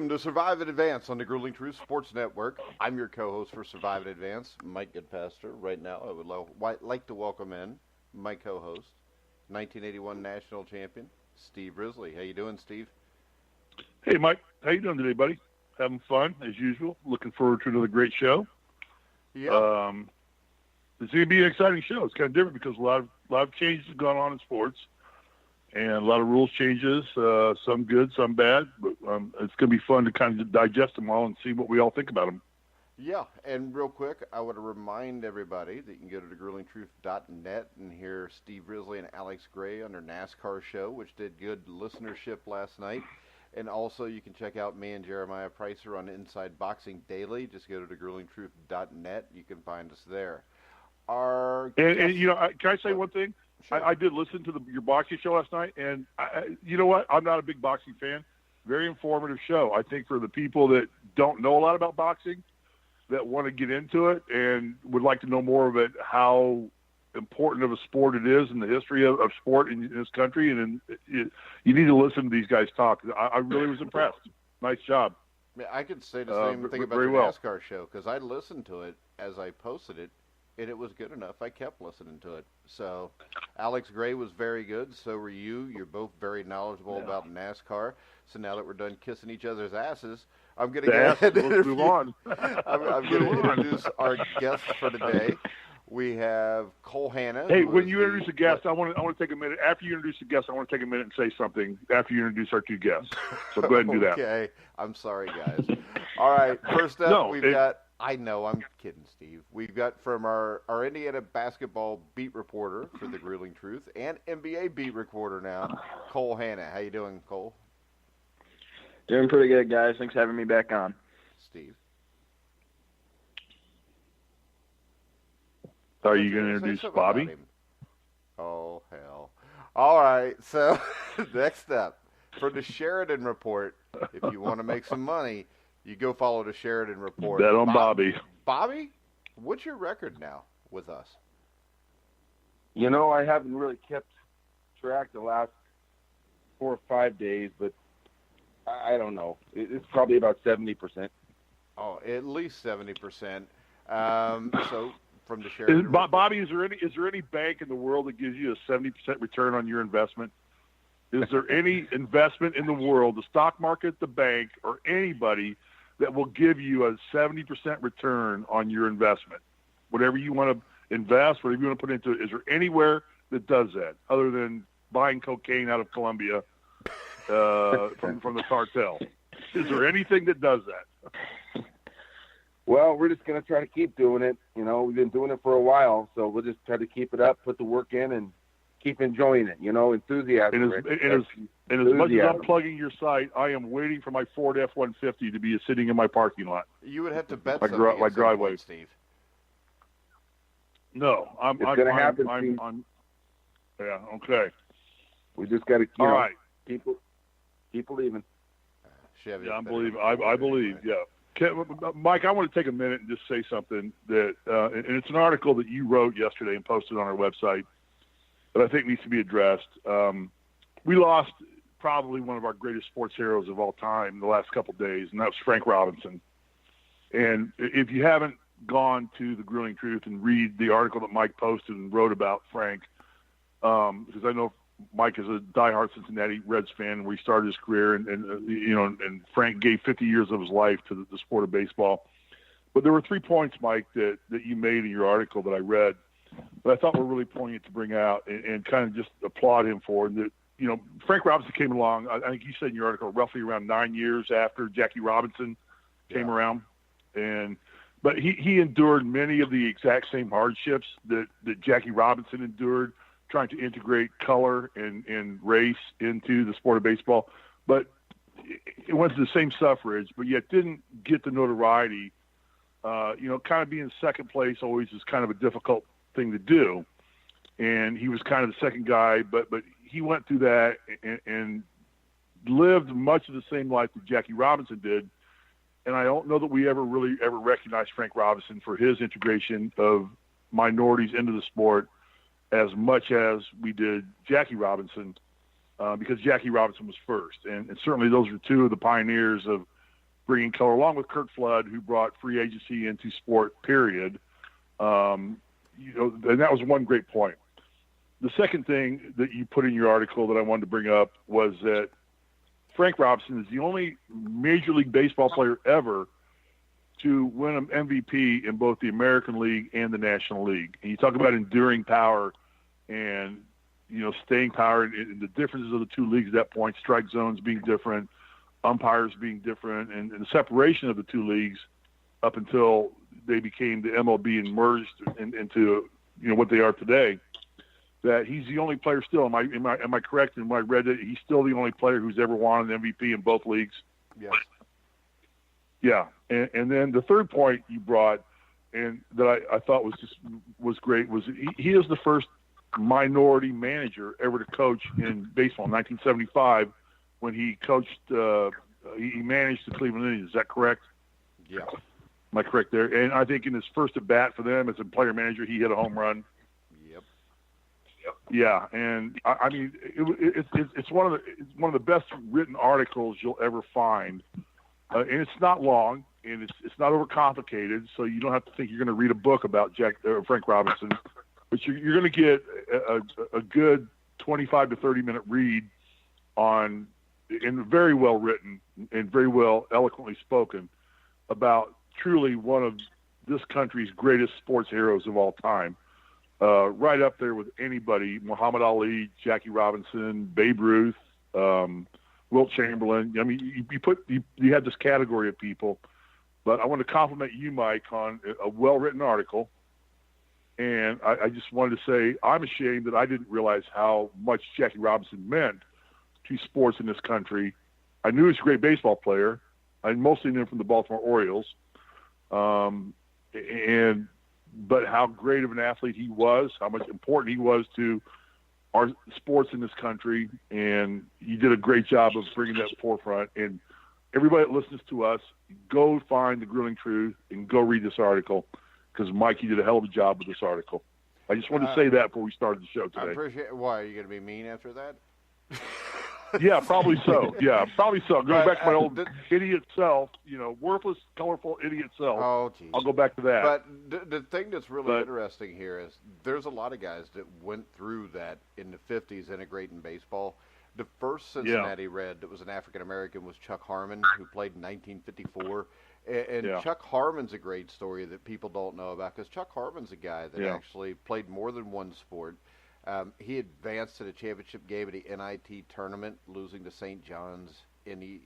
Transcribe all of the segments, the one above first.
Welcome to Survive and Advance on the Grueling Truth Sports Network. I'm your co-host for Survive and Advance, Mike Goodpaster. Right now, I would like to welcome in my co-host, 1981 national champion, Steve Risley. How you doing, Steve? Hey, Mike. How you doing today, buddy? Having fun, as usual. Looking forward to another great show. Yeah. It's going to be an exciting show. It's kind of different because a lot of changes have gone on in sports. And a lot of rules changes, some good, some bad. But it's going to be fun to kind of digest them all and see what we all think about them. Yeah, and real quick, I want to remind everybody that you can go to thegruelingtruth.net and hear Steve Risley and Alex Gray on their NASCAR show, which did good listenership last night. And also, you can check out me and Jeremiah Pricer on Inside Boxing Daily. Just go to thegruelingtruth.net. You can find us there. And you know, can I say one thing? Sure. I did listen to your boxing show last night, and you know what? I'm not a big boxing fan. Very informative show. I think for the people that don't know a lot about boxing, that want to get into it and would like to know more of it, how important of a sport it is in the history of sport in this country, and you need to listen to these guys talk. I really was impressed. Nice job. I could say the same thing about your NASCAR show, because I listened to it as I posted it, and it was good enough. I kept listening to it. So Alex Gray was very good. So were you. You're both very knowledgeable about NASCAR. So now that we're done kissing each other's asses, I'm going to go ahead and move on. I'm going to introduce our guest for today. We have Cole Hanna. Hey, when you introduce a guest, I want to take a minute. After you introduce a guest, I want to take a minute and say something after you introduce our two guests. So go ahead and do that. Okay. I'm sorry, guys. All right. First up, we've got... I know, I'm kidding, Steve. We've got from our Indiana basketball beat reporter for the Grueling Truth and NBA beat reporter now, Cole Hanna. How you doing, Cole? Doing pretty good, guys. Thanks for having me back on. Steve. Are you going to introduce Bobby? Oh, hell. All right, so next up, for the Sheridan Report, if you want to make some money, you go follow the Sheridan Report. Bet on Bobby. Bobby, what's your record now with us? You know, I haven't really kept track the last 4 or 5 days, but I don't know. It's probably about 70%. Oh, at least 70%. So from the Sheridan Report. Bobby, is there any bank in the world that gives you a 70% return on your investment? Is there any investment in the world, the stock market, the bank, or anybody that will give you a 70% return on your investment? Whatever you want to invest, whatever you want to put into it, is there anywhere that does that other than buying cocaine out of Colombia from the cartel? Is there anything that does that? Well, we're just going to try to keep doing it. You know, we've been doing it for a while, so we'll just try to keep it up, put the work in, and keep enjoying it, you know, enthusiasm. And as much as I'm plugging your site, I am waiting for my Ford F-150 to be sitting in my parking lot. You would have to bet my driveway, Steve. No, it's going to happen. Yeah, okay. We just got to keep believing. Chevy. Yeah, I believe. Yeah, Mike, I want to take a minute and just say something that, and it's an article that you wrote yesterday and posted on our website that I think needs to be addressed. We lost probably one of our greatest sports heroes of all time the last couple of days, and that was Frank Robinson. And if you haven't gone to the Grueling Truth and read the article that Mike posted and wrote about Frank, because I know Mike is a diehard Cincinnati Reds fan where he started his career, and Frank gave 50 years of his life to the sport of baseball. But there were 3 points, Mike, that you made in your article that I read that I thought were really poignant to bring out and kind of just applaud him for. And that, you know, Frank Robinson came along, I think you said in your article, roughly around 9 years after Jackie Robinson came around. But he endured many of the exact same hardships that Jackie Robinson endured, trying to integrate color and race into the sport of baseball. But it went to the same suffrage, but yet didn't get the notoriety. Kind of being second place always is kind of a difficult thing to do. And he was kind of the second guy, but he went through that and lived much of the same life that Jackie Robinson did. And I don't know that we ever recognized Frank Robinson for his integration of minorities into the sport as much as we did Jackie Robinson, because Jackie Robinson was first. And certainly those are two of the pioneers of bringing color, along with Kurt Flood, who brought free agency into sport, period. And that was one great point. The second thing that you put in your article that I wanted to bring up was that Frank Robinson is the only Major League Baseball player ever to win an MVP in both the American League and the National League. And you talk about enduring power and, staying power and the differences of the two leagues at that point, strike zones being different, umpires being different, and the separation of the two leagues up until they became the MLB and merged into, what they are today. That he's the only player still. Am I correct? And when I read it, he's still the only player who's ever won an MVP in both leagues. Yes. Yeah, and then the third point you brought, and that I thought was great, was he is the first minority manager ever to coach in baseball in 1975 when he coached. He managed the Cleveland Indians. Is that correct? Yeah. Am I correct there? And I think in his first at bat for them as a player manager, he hit a home run. Yeah, and I mean it's one of the best written articles you'll ever find, and it's not long and it's not overcomplicated, so you don't have to think you're going to read a book about Frank Robinson, but you're going to get a good 25 to 30 minute read on, and very well written and very well eloquently spoken about truly one of this country's greatest sports heroes of all time. Right up there with anybody, Muhammad Ali, Jackie Robinson, Babe Ruth, Wilt Chamberlain. I mean, you have this category of people, but I want to compliment you, Mike, on a well-written article. And I just wanted to say I'm ashamed that I didn't realize how much Jackie Robinson meant to sports in this country. I knew he was a great baseball player. I mostly knew him from the Baltimore Orioles. But how great of an athlete he was, how much important he was to our sports in this country, and you did a great job of bringing that forefront. And everybody that listens to us, go find The Grueling Truth and go read this article, because Mike, you did a hell of a job with this article. I just wanted to say that before we started the show today. I appreciate it. Why, are you going to be mean after that? Yeah, probably so. Yeah, probably so. Going back to my old idiot self, worthless, colorful idiot self. Oh, geez. I'll go back to that. But the thing that's really interesting here is there's a lot of guys that went through that in the 50s integrating baseball. The first Cincinnati Red that was an African-American was Chuck Harmon, who played in 1954. And Chuck Harmon's a great story that people don't know about, because Chuck Harmon's a guy that actually played more than one sport. He advanced to the championship game at the NIT tournament, losing to St. John's in the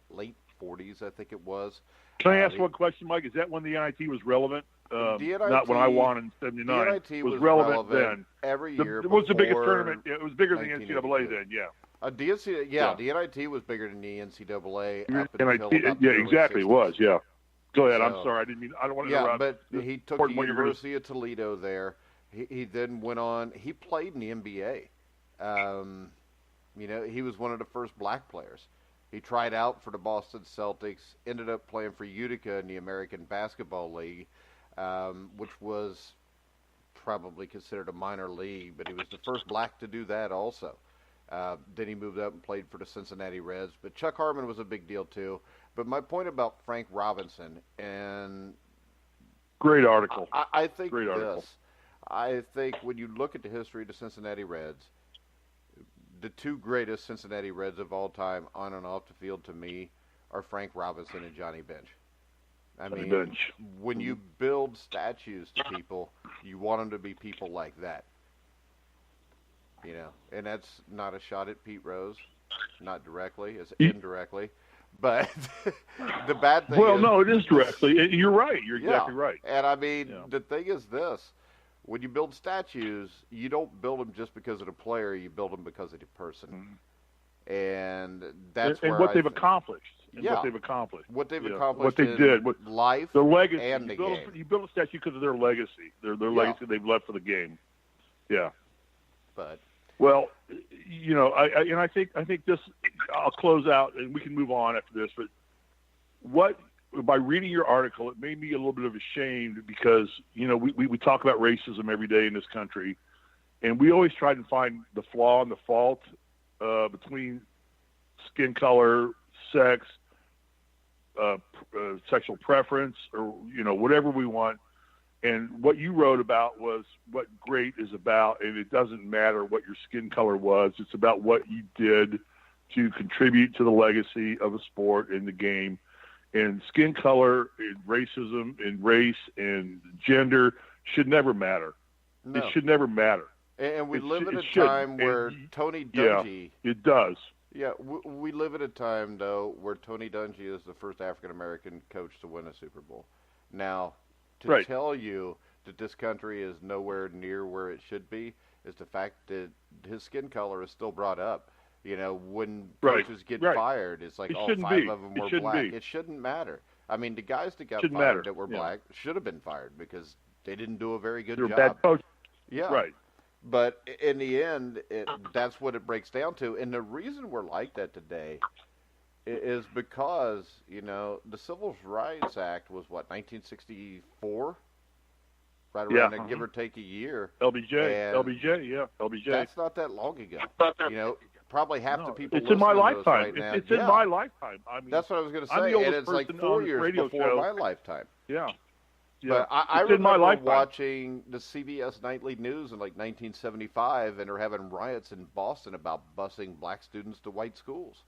late 40s, I think it was. Can I ask one question, Mike? Is that when the NIT was relevant? Not when I won in '79. The NIT was relevant then. Every year. It was the biggest tournament. It was bigger than the NCAA then. Yeah. The NIT was bigger than the NCAA. Up until NIT, yeah, exactly. 60s. It was. Yeah. Go ahead. I'm sorry. I don't want to interrupt. Yeah, but he took the University of Toledo there. He then went on. He played in the NBA. He was one of the first black players. He tried out for the Boston Celtics, ended up playing for Utica in the American Basketball League, which was probably considered a minor league, but he was the first black to do that also. Then he moved up and played for the Cincinnati Reds. But Chuck Harmon was a big deal too. But my point about Frank Robinson, and great article. I think great article. I think when you look at the history of the Cincinnati Reds, the two greatest Cincinnati Reds of all time on and off the field to me are Frank Robinson and Johnny Bench. When you build statues to people, you want them to be people like that. And that's not a shot at Pete Rose, not directly, it's indirectly. But the bad thing is... no, it is directly. You're right. You're exactly right. And the thing is this. When you build statues, you don't build them just because of the player. You build them because of the person. Mm-hmm. And that's what they've accomplished. What they've accomplished. What they've accomplished. What they did. Life. The legacy. And the game. You build a statue because of their legacy. Their legacy they've left for the game. Yeah. But. Well, I think this. I'll close out, and we can move on after this. But by reading your article, it made me a little bit of ashamed because we talk about racism every day in this country, and we always try to find the flaw and the fault between skin color, sex, sexual preference or, whatever we want. And what you wrote about was what great is about, and it doesn't matter what your skin color was. It's about what you did to contribute to the legacy of a sport in the game. And skin color and racism and race and gender should never matter. No. It should never matter. And we live at a time where Tony Dungy... Yeah, it does. Yeah, we live at a time, though, where Tony Dungy is the first African-American coach to win a Super Bowl. Now, to tell you that this country is nowhere near where it should be is the fact that his skin color is still brought up. When coaches get fired, it's like, five of them were black. It shouldn't matter. I mean, the guys that got fired that were black should have been fired because they didn't do a very good job. Bad coach. Yeah. Right. But in the end, that's what it breaks down to. And the reason we're like that today is because, the Civil Rights Act was, 1964? Right around there, give or take a year. LBJ. That's not that long ago. Probably half the people it's in my lifetime. Right now. It's in my lifetime. I mean, that's what I was going to say, and it's like 4 years before my lifetime. Yeah. But I remember watching the CBS Nightly News in 1975, and they're having riots in Boston about busing black students to white schools.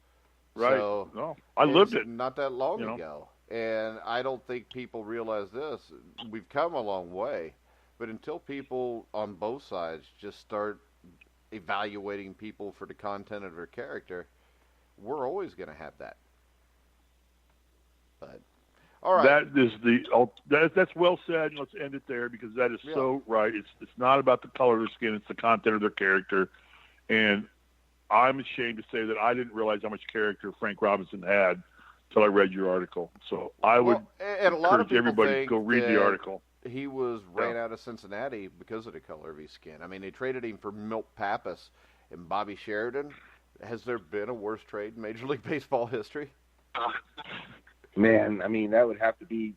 Right. So no, I lived it not that long ago, and I don't think people realize this. We've come a long way, but until people on both sides just start evaluating people for the content of their character, we're always going to have that. But all right, that's well said. Let's end it there because that is so right. It's not about the color of their skin; it's the content of their character. And I'm ashamed to say that I didn't realize how much character Frank Robinson had until I read your article. So I would encourage everybody to go read the article. He was ran out of Cincinnati because of the color of his skin. I mean, they traded him for Milt Pappas and Bobby Sheridan. Has there been a worse trade in Major League Baseball history? Man, I mean, that would have to be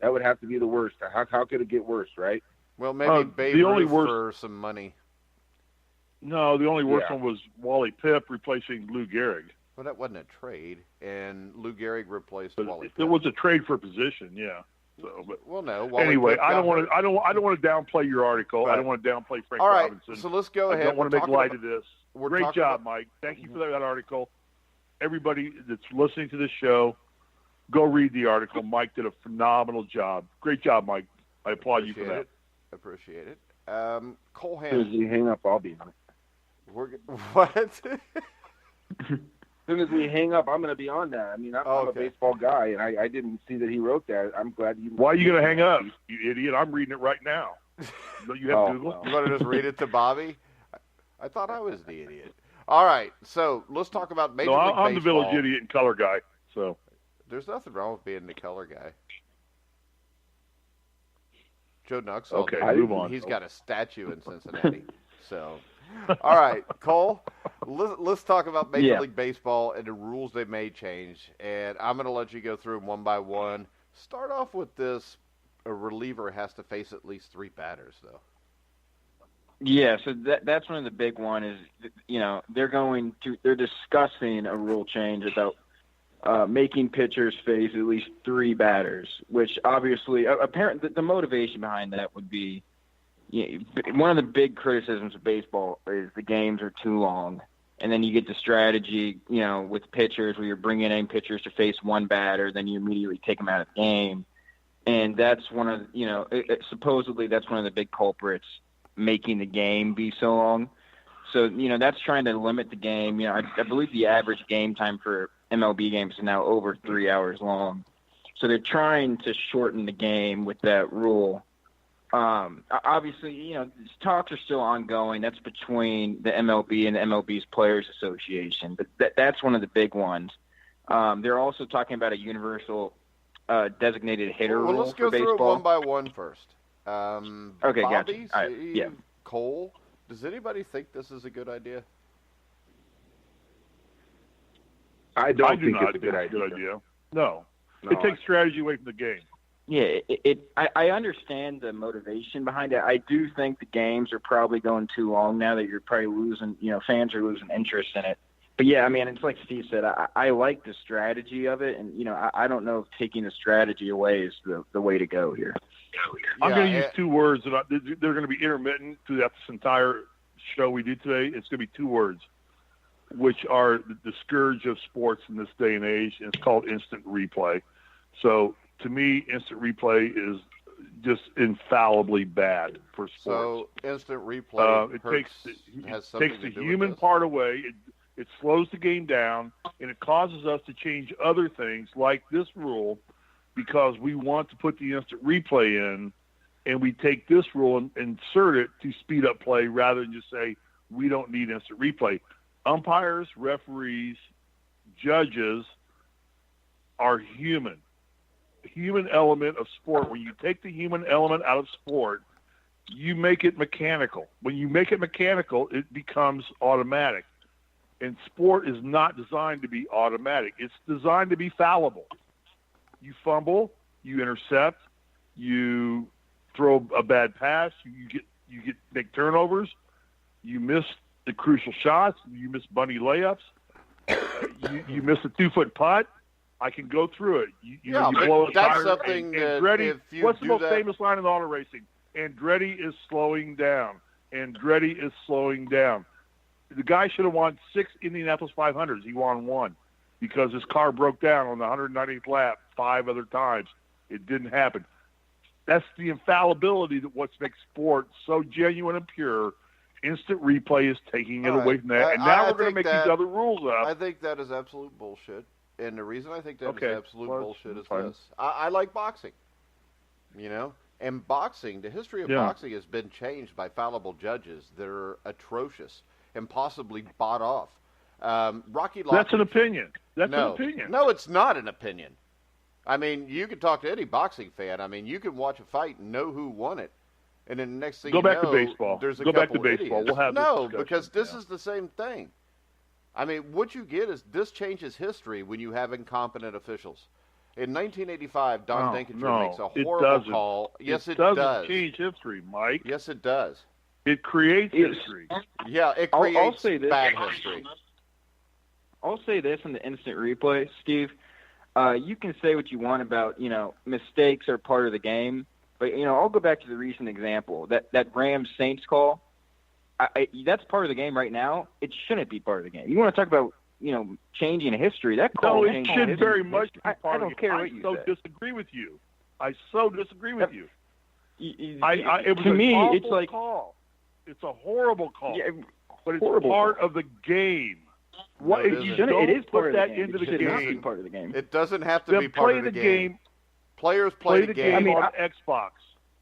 the worst. How could it get worse, right? Well, maybe Babe Ruth for some money. No, the only worst one was Wally Pipp replacing Lou Gehrig. Well, that wasn't a trade, and Lou Gehrig replaced Wally Pipp. It was a trade for a position, yeah. So, but no. Wally anyway, I don't want to downplay your article. Right. I don't want to downplay Frank Robinson. So let's go ahead. I don't want to make light of this. Great job, Mike. Thank you for that article. Everybody that's listening to this show, go read the article. Mike did a phenomenal job. Great job, Mike. I applaud you for that. Appreciate it. Cole Hanna. As soon as we hang up, I'll be on it. What? As soon as we hang up, I'm going to be on that. I mean, I'm a baseball guy, and I didn't see that he wrote that. I'm glad you. Why are you going to hang up, you idiot? I'm reading it right now. You have Google? Well. You want to just read it to Bobby? I thought I was the idiot. All right, so let's talk about Major League Baseball. I'm the village idiot and color guy. So there's nothing wrong with being the color guy. Joe Nuxall. Okay, move on. He's got a statue in Cincinnati. So, all right, Cole, let's talk about Major League Baseball and the rules they may change. And I'm going to let you go through them one by one. Start off with this. A reliever has to face at least 3 batters, though. Yeah, so that's one of the big one is, they're discussing a rule change about making pitchers face at least 3 batters, which obviously, apparently, the motivation behind that would be, one of the big criticisms of baseball is the games are too long. And then you get the strategy, with pitchers where you're bringing in pitchers to face 1 batter, then you immediately take them out of the game. And that's one of, supposedly that's one of the big culprits making the game be so long. So, that's trying to limit the game. I believe the average game time for MLB games is now over 3 hours long. So they're trying to shorten the game with that rule. Obviously, talks are still ongoing. That's between the MLB and the MLB's Players Association. But that's one of the big ones. They're also talking about a universal designated hitter rule let's go for baseball. Through it one by one first. Okay, Bobby, gotcha. Right, yeah. Cole, does anybody think this is a good idea? I do think it's a good idea. No. It takes strategy away from the game. Yeah, I understand the motivation behind it. I do think the games are probably going too long now that you're probably losing, fans are losing interest in it. But yeah, I mean, it's like Steve said. I like the strategy of it, and I don't know if taking the strategy away is the way to go here. I'm going to use two words that they're going to be intermittent throughout this entire show we do today. It's going to be two words, which are the scourge of sports in this day and age, and it's called instant replay. So to me, instant replay is just infallibly bad for sports. So instant replay takes the human part away. It slows the game down, and it causes us to change other things like this rule because we want to put the instant replay in, and we take this rule and insert it to speed up play rather than just say we don't need instant replay. Umpires, referees, judges are human. The human element of sport, when you take the human element out of sport, you make it mechanical. When you make it mechanical, it becomes automatic. And sport is not designed to be automatic. It's designed to be fallible. You fumble, you intercept, you throw a bad pass, you get big turnovers, you miss the crucial shots, you miss bunny layups, you miss a 2-foot putt. I can go through it. You blow a that's tire. Something that Andretti, if you what's the do most that, famous line in auto racing? Andretti is slowing down. Andretti is slowing down. The guy should have won 6 Indianapolis 500s. He won 1 because his car broke down on the 190th lap 5 other times. It didn't happen. That's the infallibility that what makes sport so genuine and pure. Instant replay is taking it away from that. And now we're going to make these other rules up. I think that is absolute bullshit. And the reason I think that is absolute bullshit is this. I like boxing, and boxing, the history of boxing has been changed by fallible judges that are atrocious and possibly bought off. Rocky Lockridge. That's an opinion. That's an opinion. No, it's not an opinion. I mean, you can talk to any boxing fan. I mean, you can watch a fight and know who won it. And then the next thing to baseball. There's a Go couple back to baseball. Idiots. We'll have no, this because this is the same thing. I mean, what you get is this changes history when you have incompetent officials. In 1985, Don Denkinger makes a horrible call. Yes, it does. It doesn't change history, Mike. Yes, it does. It creates history. Yeah, it creates bad history. I'll say this in the instant replay, Steve. You can say what you want about, mistakes are part of the game. But, I'll go back to the recent example. That Rams-Saints call, that's part of the game right now. It shouldn't be part of the game. You want to talk about, changing history. That call it should very much be part of the game. I don't care what you say. I so disagree with you. I so disagree with you. It was to me, awful it's like call. It's a horrible call. Yeah, but it's part of the game. What it is part of the game. Into the game. Not be part of the game. It doesn't have to be part of the game. Players play the game on Xbox.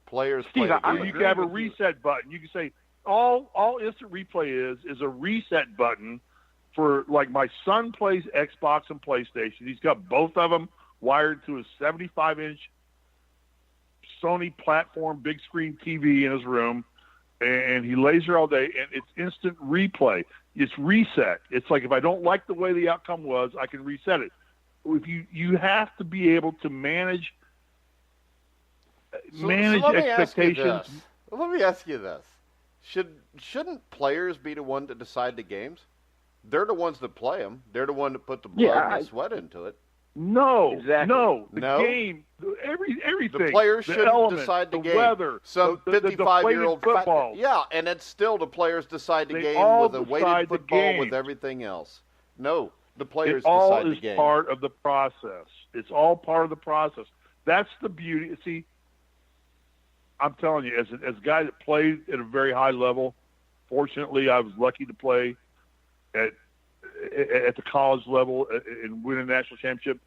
Players play the game. You can have a reset button. You can say all instant replay is a reset button for, like, my son plays Xbox and PlayStation. He's got both of them wired to a 75-inch Sony platform big screen TV in his room, and he lays there all day, and it's instant replay. It's reset. It's like if I don't like the way the outcome was, I can reset it. If you have to be able to manage expectations. Let me ask you this. Shouldn't players be the one to decide the games? They're the ones that play them. They're the one that put the blood and the sweat into it. No, exactly. The game, everything. The players shouldn't decide the game. Weather, some 55-year-old football. Yeah, and it's still the players decide the game with a weighted football with everything else. No, the players decide the game. It all is part of the process. It's all part of the process. That's the beauty. See, I'm telling you, as a guy that played at a very high level, fortunately, I was lucky to play at the college level and win a national championship.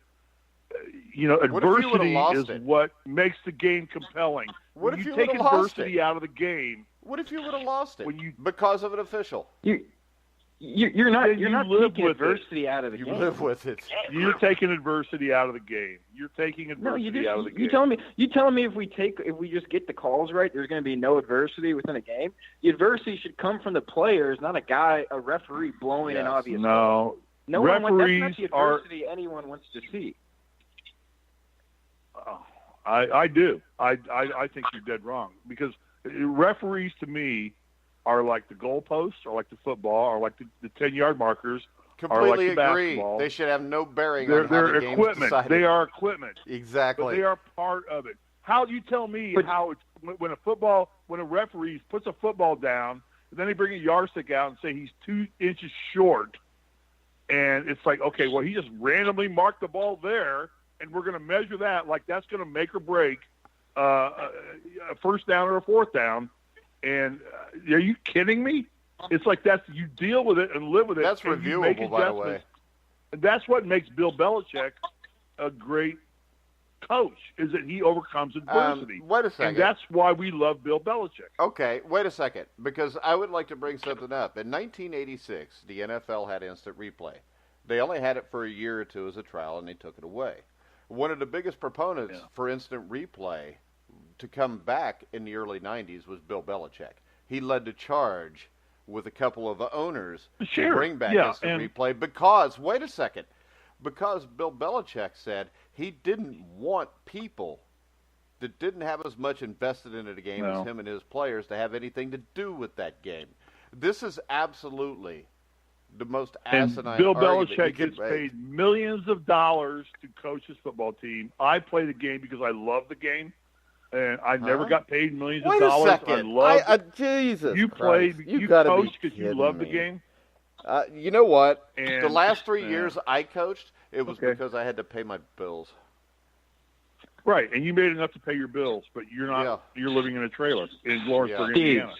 Adversity is what makes the game compelling. What if you take adversity out of the game? What if you would have lost it because of an official? You're not taking adversity out of the game. You live with it. You're taking adversity out of the game. You're taking adversity out of the game. You telling me if we just get the calls right, there's going to be no adversity within a game? The adversity should come from the players, not a referee blowing an obvious call. No, referees that's not the adversity anyone wants to see. I do. I think you're dead wrong, because referees to me are like the goalposts, or like the football, or like the 10-yard markers, Completely like the agree. basketball. They should have no bearing on how They're the game's equipment. decided. They are equipment. Exactly. But they are part of it. How do you tell me how it's when a referee puts a football down, and then they bring a yardstick out and say he's 2 inches short, and it's like, okay, well, he just randomly marked the ball there, and we're going to measure that like that's going to make or break a first down or a fourth down. And are you kidding me? It's like you deal with it and live with it. That's and you make reviewable, by the way. adjustments. And that's what makes Bill Belichick a great coach, is that he overcomes adversity. Wait a second. And that's why we love Bill Belichick. Okay, wait a second, because I would like to bring something up. In 1986, the NFL had instant replay. They only had it for a year or two as a trial, and they took it away. One of the biggest proponents for instant replay to come back in the early 90s was Bill Belichick. He led the charge with a couple of the owners to bring back instant replay because, wait a second, because Bill Belichick said he didn't want people that didn't have as much invested into the game as him and his players to have anything to do with that game. This is absolutely the most asinine Bill argument Belichick gets paid millions of dollars to coach his football team. I play the game because I love the game. And I never got paid millions of dollars. Wait a second. I love Jesus you Christ. played. You coached because you love the game. You know what? And, the last 3 years I coached, it was because I had to pay my bills. Right, and you made enough to pay your bills, but you're not. Yeah. You're living in a trailer in Lawrenceburg, Indiana.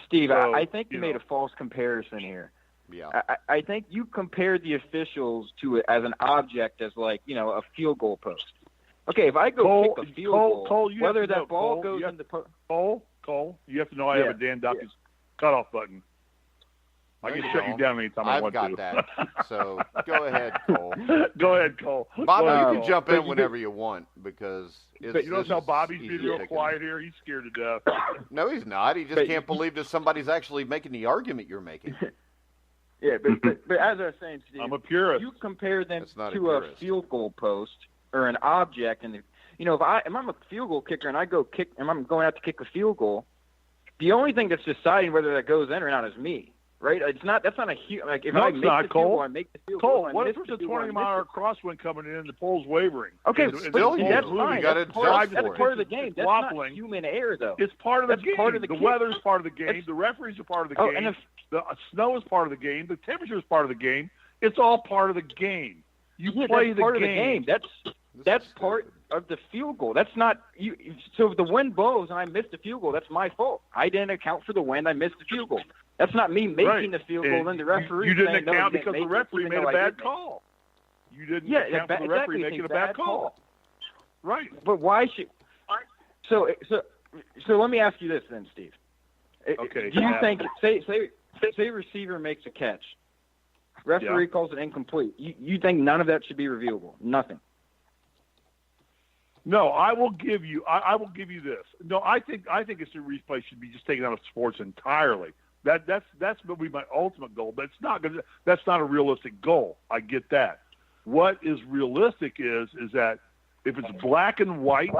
Steve, So, I think you made a false comparison here. Yeah. I think you compared the officials to it as an object, as like, a field goal post. Okay, if I go kick a field goal, whether that ball goes in the post. Cole, you have to know I have a Dan Dawkins cutoff button. I can shut you down anytime I want to. I've got that. So go ahead, Cole. Go ahead, Cole. Bobby, you can jump in whenever you want because but you notice how Bobby's being real quiet here? He's scared to death. No, he's not. He just can't believe that somebody's actually making the argument you're making. Yeah, but as I was saying, Steve, I'm a purist. You compare them to a a field goal post or an object, and if I'm a field goal kicker and I go kick, and I'm going out to kick a field goal, the only thing that's deciding whether that goes in or not is me, right? It's not. That's not a huge. Like if I make the field goal, I make the field goal. Cole, what if there's a 20-mile crosswind coming in and the pole's wavering? Okay, and that's fine. That's part of the game. That's waffling. Not human error, though. It's part of the game. Part of the weather's part of the game. The referees are part of the game. And the snow is part of the game. The temperature is part of the game. It's all part of the game. You play the part game. Of the game. That's part of the field goal. That's not you. So if the wind blows and I missed the field goal, that's my fault. I didn't account for the wind. I missed the field goal. That's not me making the field goal. Then the referee you didn't saying, account no, because the referee made a bad call. You didn't account for the referee making a bad call. Right. But why should? So let me ask you this then, Steve. Okay. Do you think say receiver makes a catch, referee calls it incomplete? You think none of that should be reviewable? Nothing. No, I will give you. I will give you this. No, I think instant replay should be just taken out of sports entirely. That's what would be my ultimate goal. But that's not a realistic goal. I get that. What is realistic is that if it's black and white,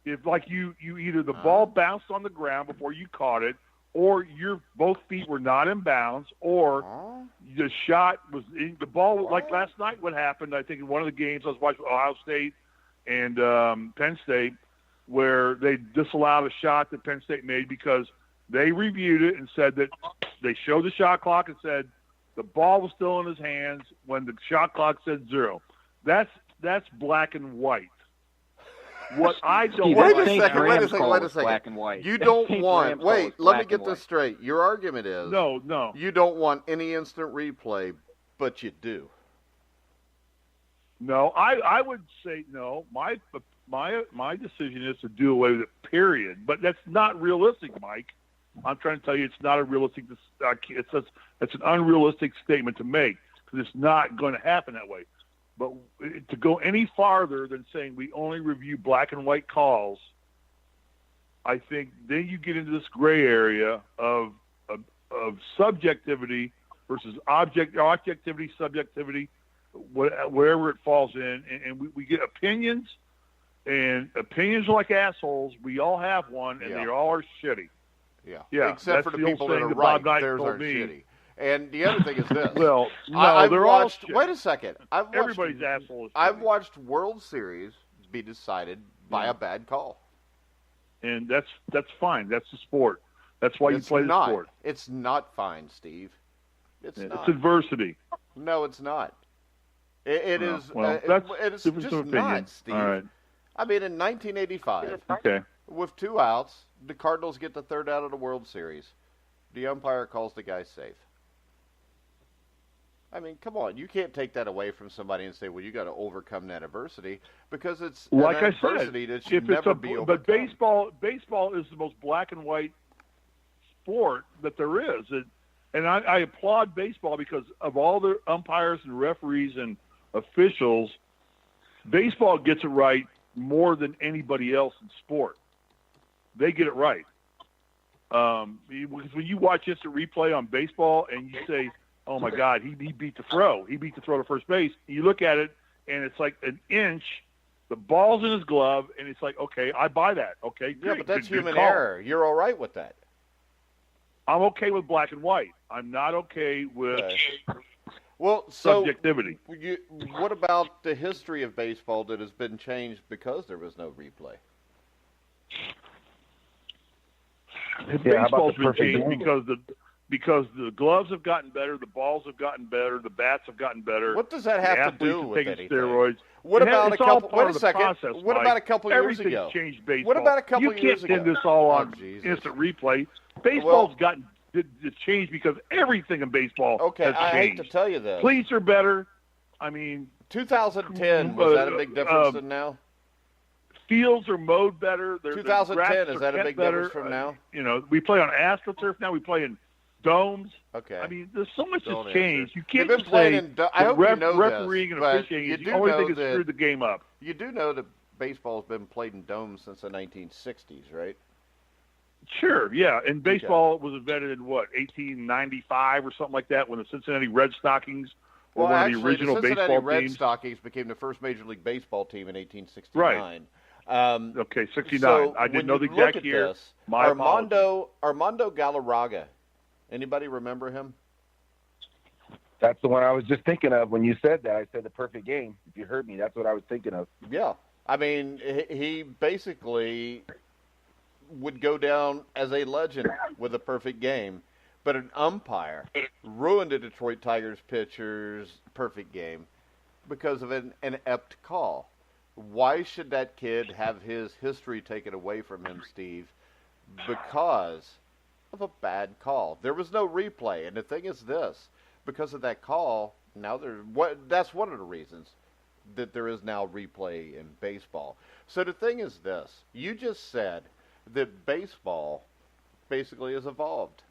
if like you either the ball bounced on the ground before you caught it, or your both feet were not in bounds, or the shot was the ball. Like last night, what happened? I think in one of the games I was watching Ohio State and Penn State, where they disallowed a shot that Penn State made because they reviewed it and said that they showed the shot clock and said the ball was still in his hands when the shot clock said 0. That's black and white. What I don't wait a second. Black and white. You don't want. Wait, let me get this straight. Your argument is no. You don't want any instant replay, but you do. No, I would say no. My decision is to do away with it. Period. But that's not realistic, Mike. I'm trying to tell you, it's not a realistic. It's an unrealistic statement to make because it's not going to happen that way. But to go any farther than saying we only review black and white calls, I think then you get into this gray area of subjectivity versus objectivity, subjectivity, wherever it falls in, and we get opinions, and opinions are like assholes. We all have one, and they all are shitty. Yeah. Except for the people that are right, theirs are shitty. And the other thing is this. Well, no, I've they're watched. all shit. Wait a second. Everybody's asshole is I've shitty. watched World Series be decided by a bad call. And that's fine. That's the sport. That's why you It's play not. the sport. It's not fine, Steve. It's It's not. adversity. No, it's not. It Oh, is. well, that's it's difference just of opinion. not, Steve. All right. I mean, in 1985, Okay. with 2 outs, the Cardinals get the 3rd out of the World Series. The umpire calls the guy safe. I mean, come on. You can't take that away from somebody and say, well, you got to overcome that adversity, because it's Like an I adversity said, that should never be overcome. but baseball is the most black and white sport that there is. And I applaud baseball because of all the umpires and referees and officials. Baseball gets it right more than anybody else in sport. They get it right. Because when you watch instant replay on baseball and you say, oh, my God, he beat the throw. He beat the throw to first base. You look at it, and it's like an inch. The ball's in his glove, and it's like, okay, I buy that. Okay, great. Yeah, but that's Good human call. error. You're all right with that. I'm okay with black and white. I'm not okay with Well, so subjectivity. what about the history of baseball that has been changed because there was no replay? Baseball's been changed because the gloves have gotten better, the balls have gotten better, the bats have gotten better. What does that have to do with taking anything? steroids. What about a It's all couple? part Wait a of the second. process, What Mike. about a couple years Everything's ago? changed baseball. What about a couple years You can't ago? pin this all on Jesus. instant replay. Baseball's gotten changed because everything in baseball Okay, has I changed. hate to tell you this. Cleats are better. I mean, 2010, was that a big difference than now? fields are mowed better. 2010, is that a big better. difference from now? We play on AstroTurf now. We play in domes. Okay. I mean, there's so much Don't that's changed. answer. You can't They've been just playing say in I hope you know refereeing this, and but officiating you is do the only know thing that that screwed the game up. You do know that baseball's been played in domes since the 1960s, right? Sure, yeah. And baseball was invented in, 1895 or something like that when the Cincinnati Red Stockings were one of the original the Cincinnati baseball Red teams. Stockings became the first Major League Baseball team in 1869. Right. Okay, 69. So I didn't when know the you exact look at year. this, My apologies. Armando Galarraga. Anybody remember him? That's the one I was just thinking of when you said that. I said the perfect game. If you heard me, that's what I was thinking of. Yeah. I mean, he basically would go down as a legend with a perfect game, but an umpire ruined the Detroit Tigers pitcher's perfect game because of an inept call. Why should that kid have his history taken away from him, Steve? Because of a bad call. There was no replay, and the thing is this: because of that call, now that's one of the reasons that there is now replay in baseball. So the thing is this: you just said that baseball basically has evolved,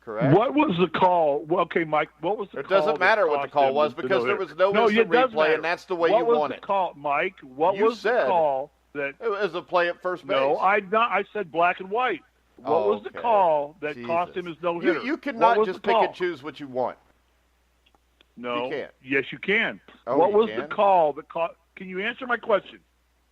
correct? What was the call? Well, okay, Mike, what was the It call? doesn't matter what the call was because there was no instant replay, and that's the way you want it. What was the call, Mike? What You was the said call that? It was a play at first base. No, I said black and white. What was the Okay. call that cost Jesus. him his no-hitter? You What cannot was just the pick call? and choose what you want. No. You can't. Yes, you can. Oh, what you was can? the call that caught? Can you answer my question?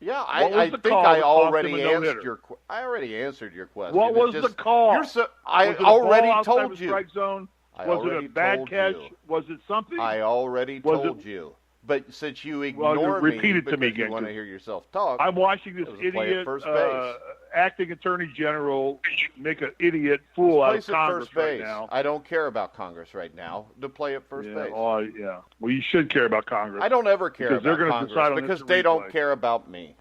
Yeah, What was I the think call I that cost already him a answered no-hitter? your. I already answered your question. What was It's the call? You're so. I Was it a ball already outside told the you. strike zone? I Was it already a bad told catch? you. Was it something? I already Was told it- you. But since you Well, ignore repeat me it to me because you again, want to 'cause hear yourself talk, I'm watching this It was a play at idiot first base. acting attorney general make an idiot fool out of place at Congress first right base. now. I don't care about Congress right now. To play at first Yeah, base. oh, yeah. Well, you should care about Congress. I don't ever care Because they're about gonna Congress decide on because instant they don't replay. care about me.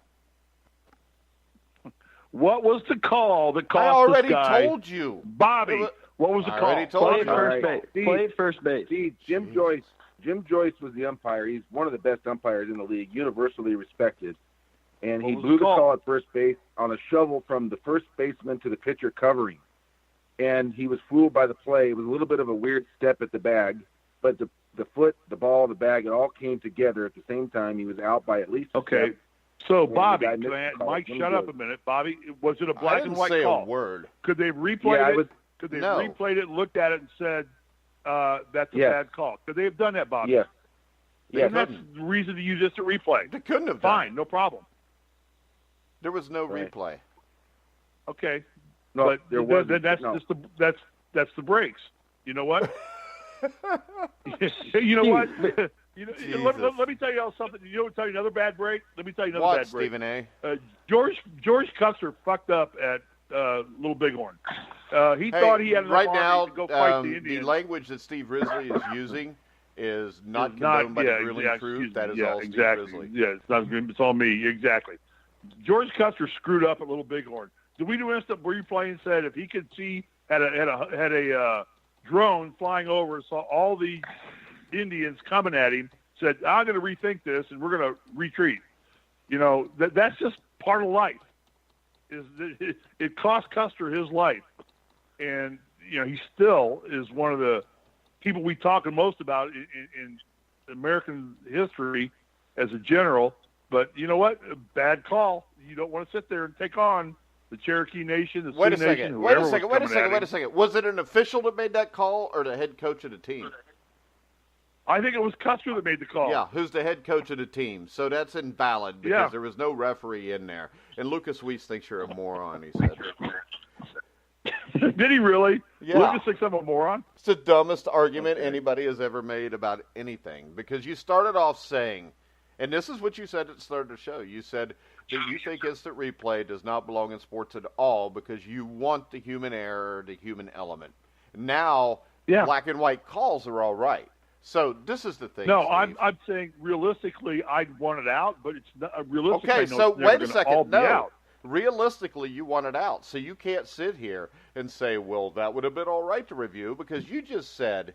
What was the call that I cost already this guy? told you. Bobby, what was the I call? already told Play you. at first All right. base. Steve. Play at first base. See, Jim Joyce was the umpire. He's one of the best umpires in the league, universally respected. And What he was blew the the call? call at first base on a shovel from the first baseman to the pitcher covering. And he was fooled by the play. It was a little bit of a weird step at the bag, but the foot, the ball, the bag, it all came together at the same time. He was out by at least a Okay. step. So, the Bobby, guy missed the call. Mike, Let me shut do up it. a minute. Bobby, was it a I black didn't and white say call? a word. Could they replay Yeah, it? Could they No. replayed it, looked at it, and said, that's a Yes. bad call? Could they have done that, Bobby? Yes. Yes. And that's the reason to use this to replay. They couldn't have done Fine, it. no problem. There was no Right. replay. Okay. No, but there wasn't. that's No. just that's the breaks. You know what? You know what? Let me tell you something. You want to tell you another bad break? Let me tell you another bad break. Stephen A? George Custer fucked up at Little Bighorn. He thought he had enough right army now, to go fight the Indians. The language that Steve Risley is using is not condoned by the Grueling Truth. That is all exactly. Steve Risley. Yeah, it's all me. Exactly. George Custer screwed up at Little Bighorn. Did we do an instant replay and said if he could see had a drone flying over and saw all the Indians coming at him, said, I'm going to rethink this and we're going to retreat. That's just part of life. It cost Custer his life. And, he still is one of the people we talk the most about in American history as a general. But you know what? A bad call. You don't want to sit there and take on the Cherokee Nation, the Sioux Nation, whoever was coming at him. Wait a second. Was it an official that made that call or the head coach of the team? I think it was Custer that made the call. Yeah, who's the head coach of the team. So that's invalid because there was no referee in there. And Lucas Weiss thinks you're a moron, he said. Did he really? Yeah. Lucas thinks I'm a moron? It's the dumbest argument anybody has ever made about anything. Because you started off saying, and this is what you said at the start of the show, you said that you think instant replay does not belong in sports at all because you want the human error, the human element. Now, black and white calls are all right. So this is the thing. No, Steve. I'm saying realistically, I'd want it out, but it's not realistically. Okay, so wait a second. No, realistically, you want it out, so you can't sit here and say, "Well, that would have been all right to review," because you just said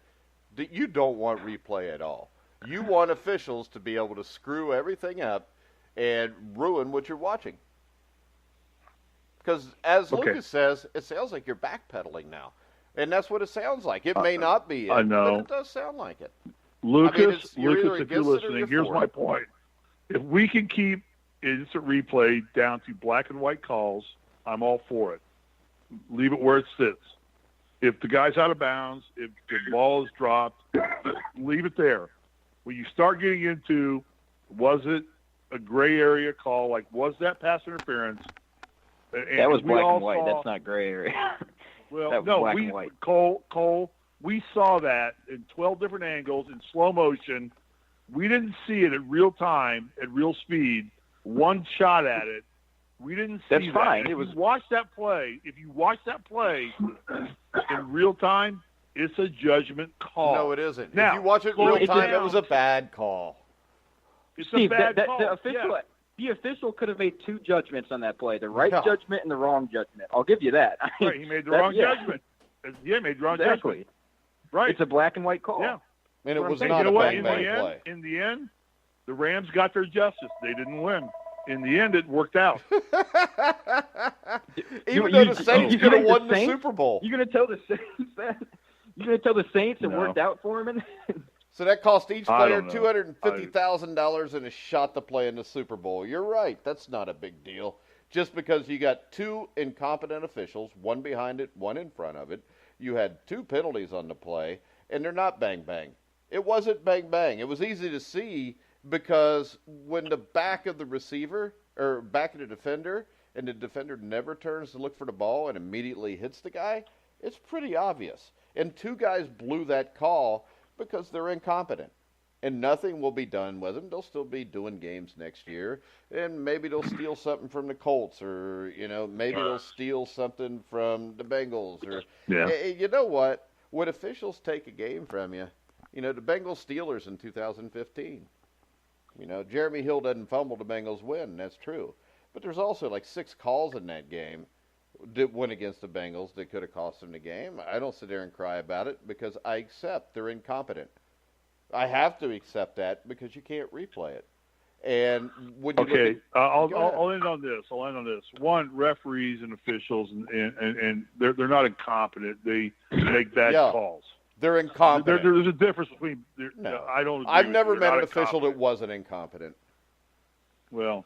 that you don't want replay at all. You want officials to be able to screw everything up and ruin what you're watching. Because as Lucas says, it sounds like you're backpedaling now. And that's what it sounds like. It may not be, I know. but it does sound like it. Lucas, if you're listening, here's my point. If we can keep instant replay down to black and white calls, I'm all for it. Leave it where it sits. If the guy's out of bounds, if the ball is dropped, leave it there. When you start getting into, was it a gray area call? Like, was that pass interference? And that was black and white. That's not gray area. Well, no, Cole, we saw that in 12 different angles in slow motion. We didn't see it at real time, at real speed. One shot at it. We didn't see That's that. fine. If you watch that play in real time, it's a judgment call. No, it isn't. Now, if you watch it in real time, it was a bad call. It's Steve, a bad call. The official could have made two judgments on that play, the right judgment and the wrong judgment. I'll give you that. Right, he made the wrong judgment. Yeah, he made the wrong judgment. Right. It's a black and white call. Yeah. And it was not a bang play. In the end, the Rams got their justice. They didn't win. In the end, it worked out. Even though the Saints could have won the Super Bowl. You're going to tell the Saints that? You're going to tell the Saints it worked out for them? So that cost each player $250,000 and a shot to play in the Super Bowl. You're right. That's not a big deal. Just because you got two incompetent officials, one behind it, one in front of it. You had two penalties on the play, and they're not bang-bang. It wasn't bang-bang. It was easy to see because when the back of the receiver or back of the defender and the defender never turns to look for the ball and immediately hits the guy, it's pretty obvious. And two guys blew that call because they're incompetent. And nothing will be done with them. They'll still be doing games next year. And maybe they'll steal something from the Colts or, maybe they'll steal something from the Bengals. Or you know what? When officials take a game from you, the Bengals Steelers in 2015. Jeremy Hill doesn't fumble, the Bengals win. That's true. But there's also like 6 calls in that game that went against the Bengals that could have cost them the game. I don't sit there and cry about it because I accept they're incompetent. I have to accept that because you can't replay it. And when you I'll end on this. One, referees and officials, and they're not incompetent. They make bad calls. They're incompetent. There's a difference between. No, I don't. I've never met an official that wasn't incompetent. Well,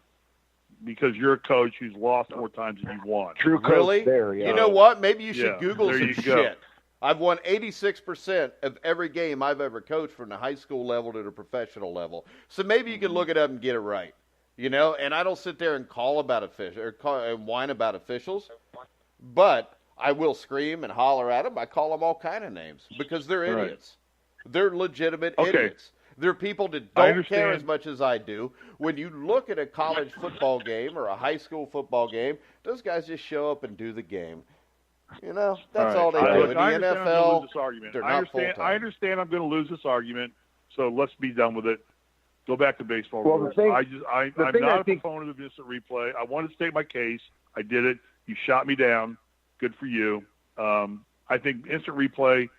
because you're a coach who's lost more times than you've won. True coach really? There, yeah. You know what? Maybe you should Google there some you shit. go. I've won 86% of every game I've ever coached from the high school level to the professional level. So maybe you can look it up and get it right. And I don't sit there and call about officials and whine about officials, but I will scream and holler at them. I call them all kind of names because they're idiots. They're legitimate Okay. idiots. They're people that I don't care understand. as much as I do. When you look at a college football game or a high school football game, those guys just show up and do the game. You know, that's all they do. In the I understand I'm going to NFL, lose this argument. they're I not understand. full-time. I understand I'm going to lose this argument. So let's be done with it. Go back to baseball Well, rules. the thing- I'm the thing not I a think- proponent of instant replay. I wanted to state my case. I did it. You shot me down. Good for you. I think instant replay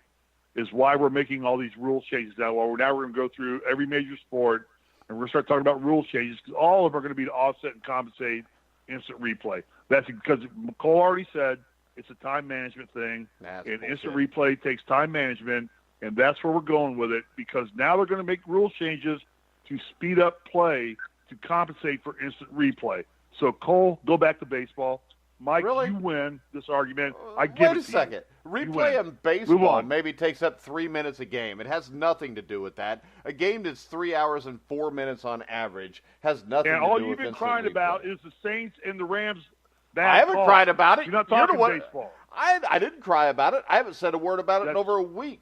is why we're making all these rule changes now. Well, now we're going to go through every major sport, and we're going to start talking about rule changes because all of them are going to be to offset and compensate instant replay. That's because Cole already said it's a time management thing, That's and bullshit. instant replay takes time management, and that's where we're going with it because now they're going to make rule changes to speed up play to compensate for instant replay. So, Cole, go back to baseball. Mike, Really? you win this argument. I give Wait it a to second. You Replay win. in baseball on. maybe takes up 3 minutes a game. It has nothing to do with that. A game that's 3 hours and 4 minutes on average has nothing And to all do you've with been instant crying replay. about is the Saints and the Rams. Bad I haven't call. cried about it. You're not the talking one- baseball. I didn't cry about it. I haven't said a word about it in That's- over a week.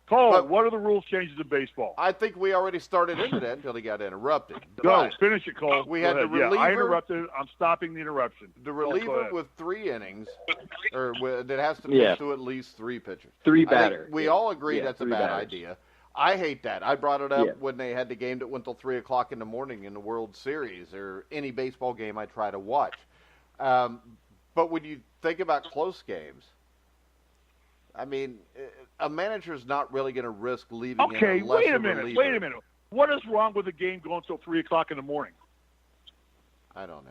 Cole, But- what are the rule changes in baseball? I think we already started into that until he got interrupted. Go, But finish it, Cole. We Go had the ahead. Yeah, I reliever- interrupted. I'm stopping the interruption. the Go reliever ahead. with 3 innings, or that has to pitch Yeah. to at least 3 pitchers. 3 I think batter. we all agree Yeah, that's a 3 bad batters. idea. I hate that. I brought it up Yeah. when they had the game that went till 3 o'clock in the morning in the World Series or any baseball game I try to watch. But when you think about close games, I mean, a manager's not really going to risk leaving Okay, in a lesser wait a minute. reliever. Wait a minute. What is wrong with the game going till 3 o'clock in the morning? I don't know.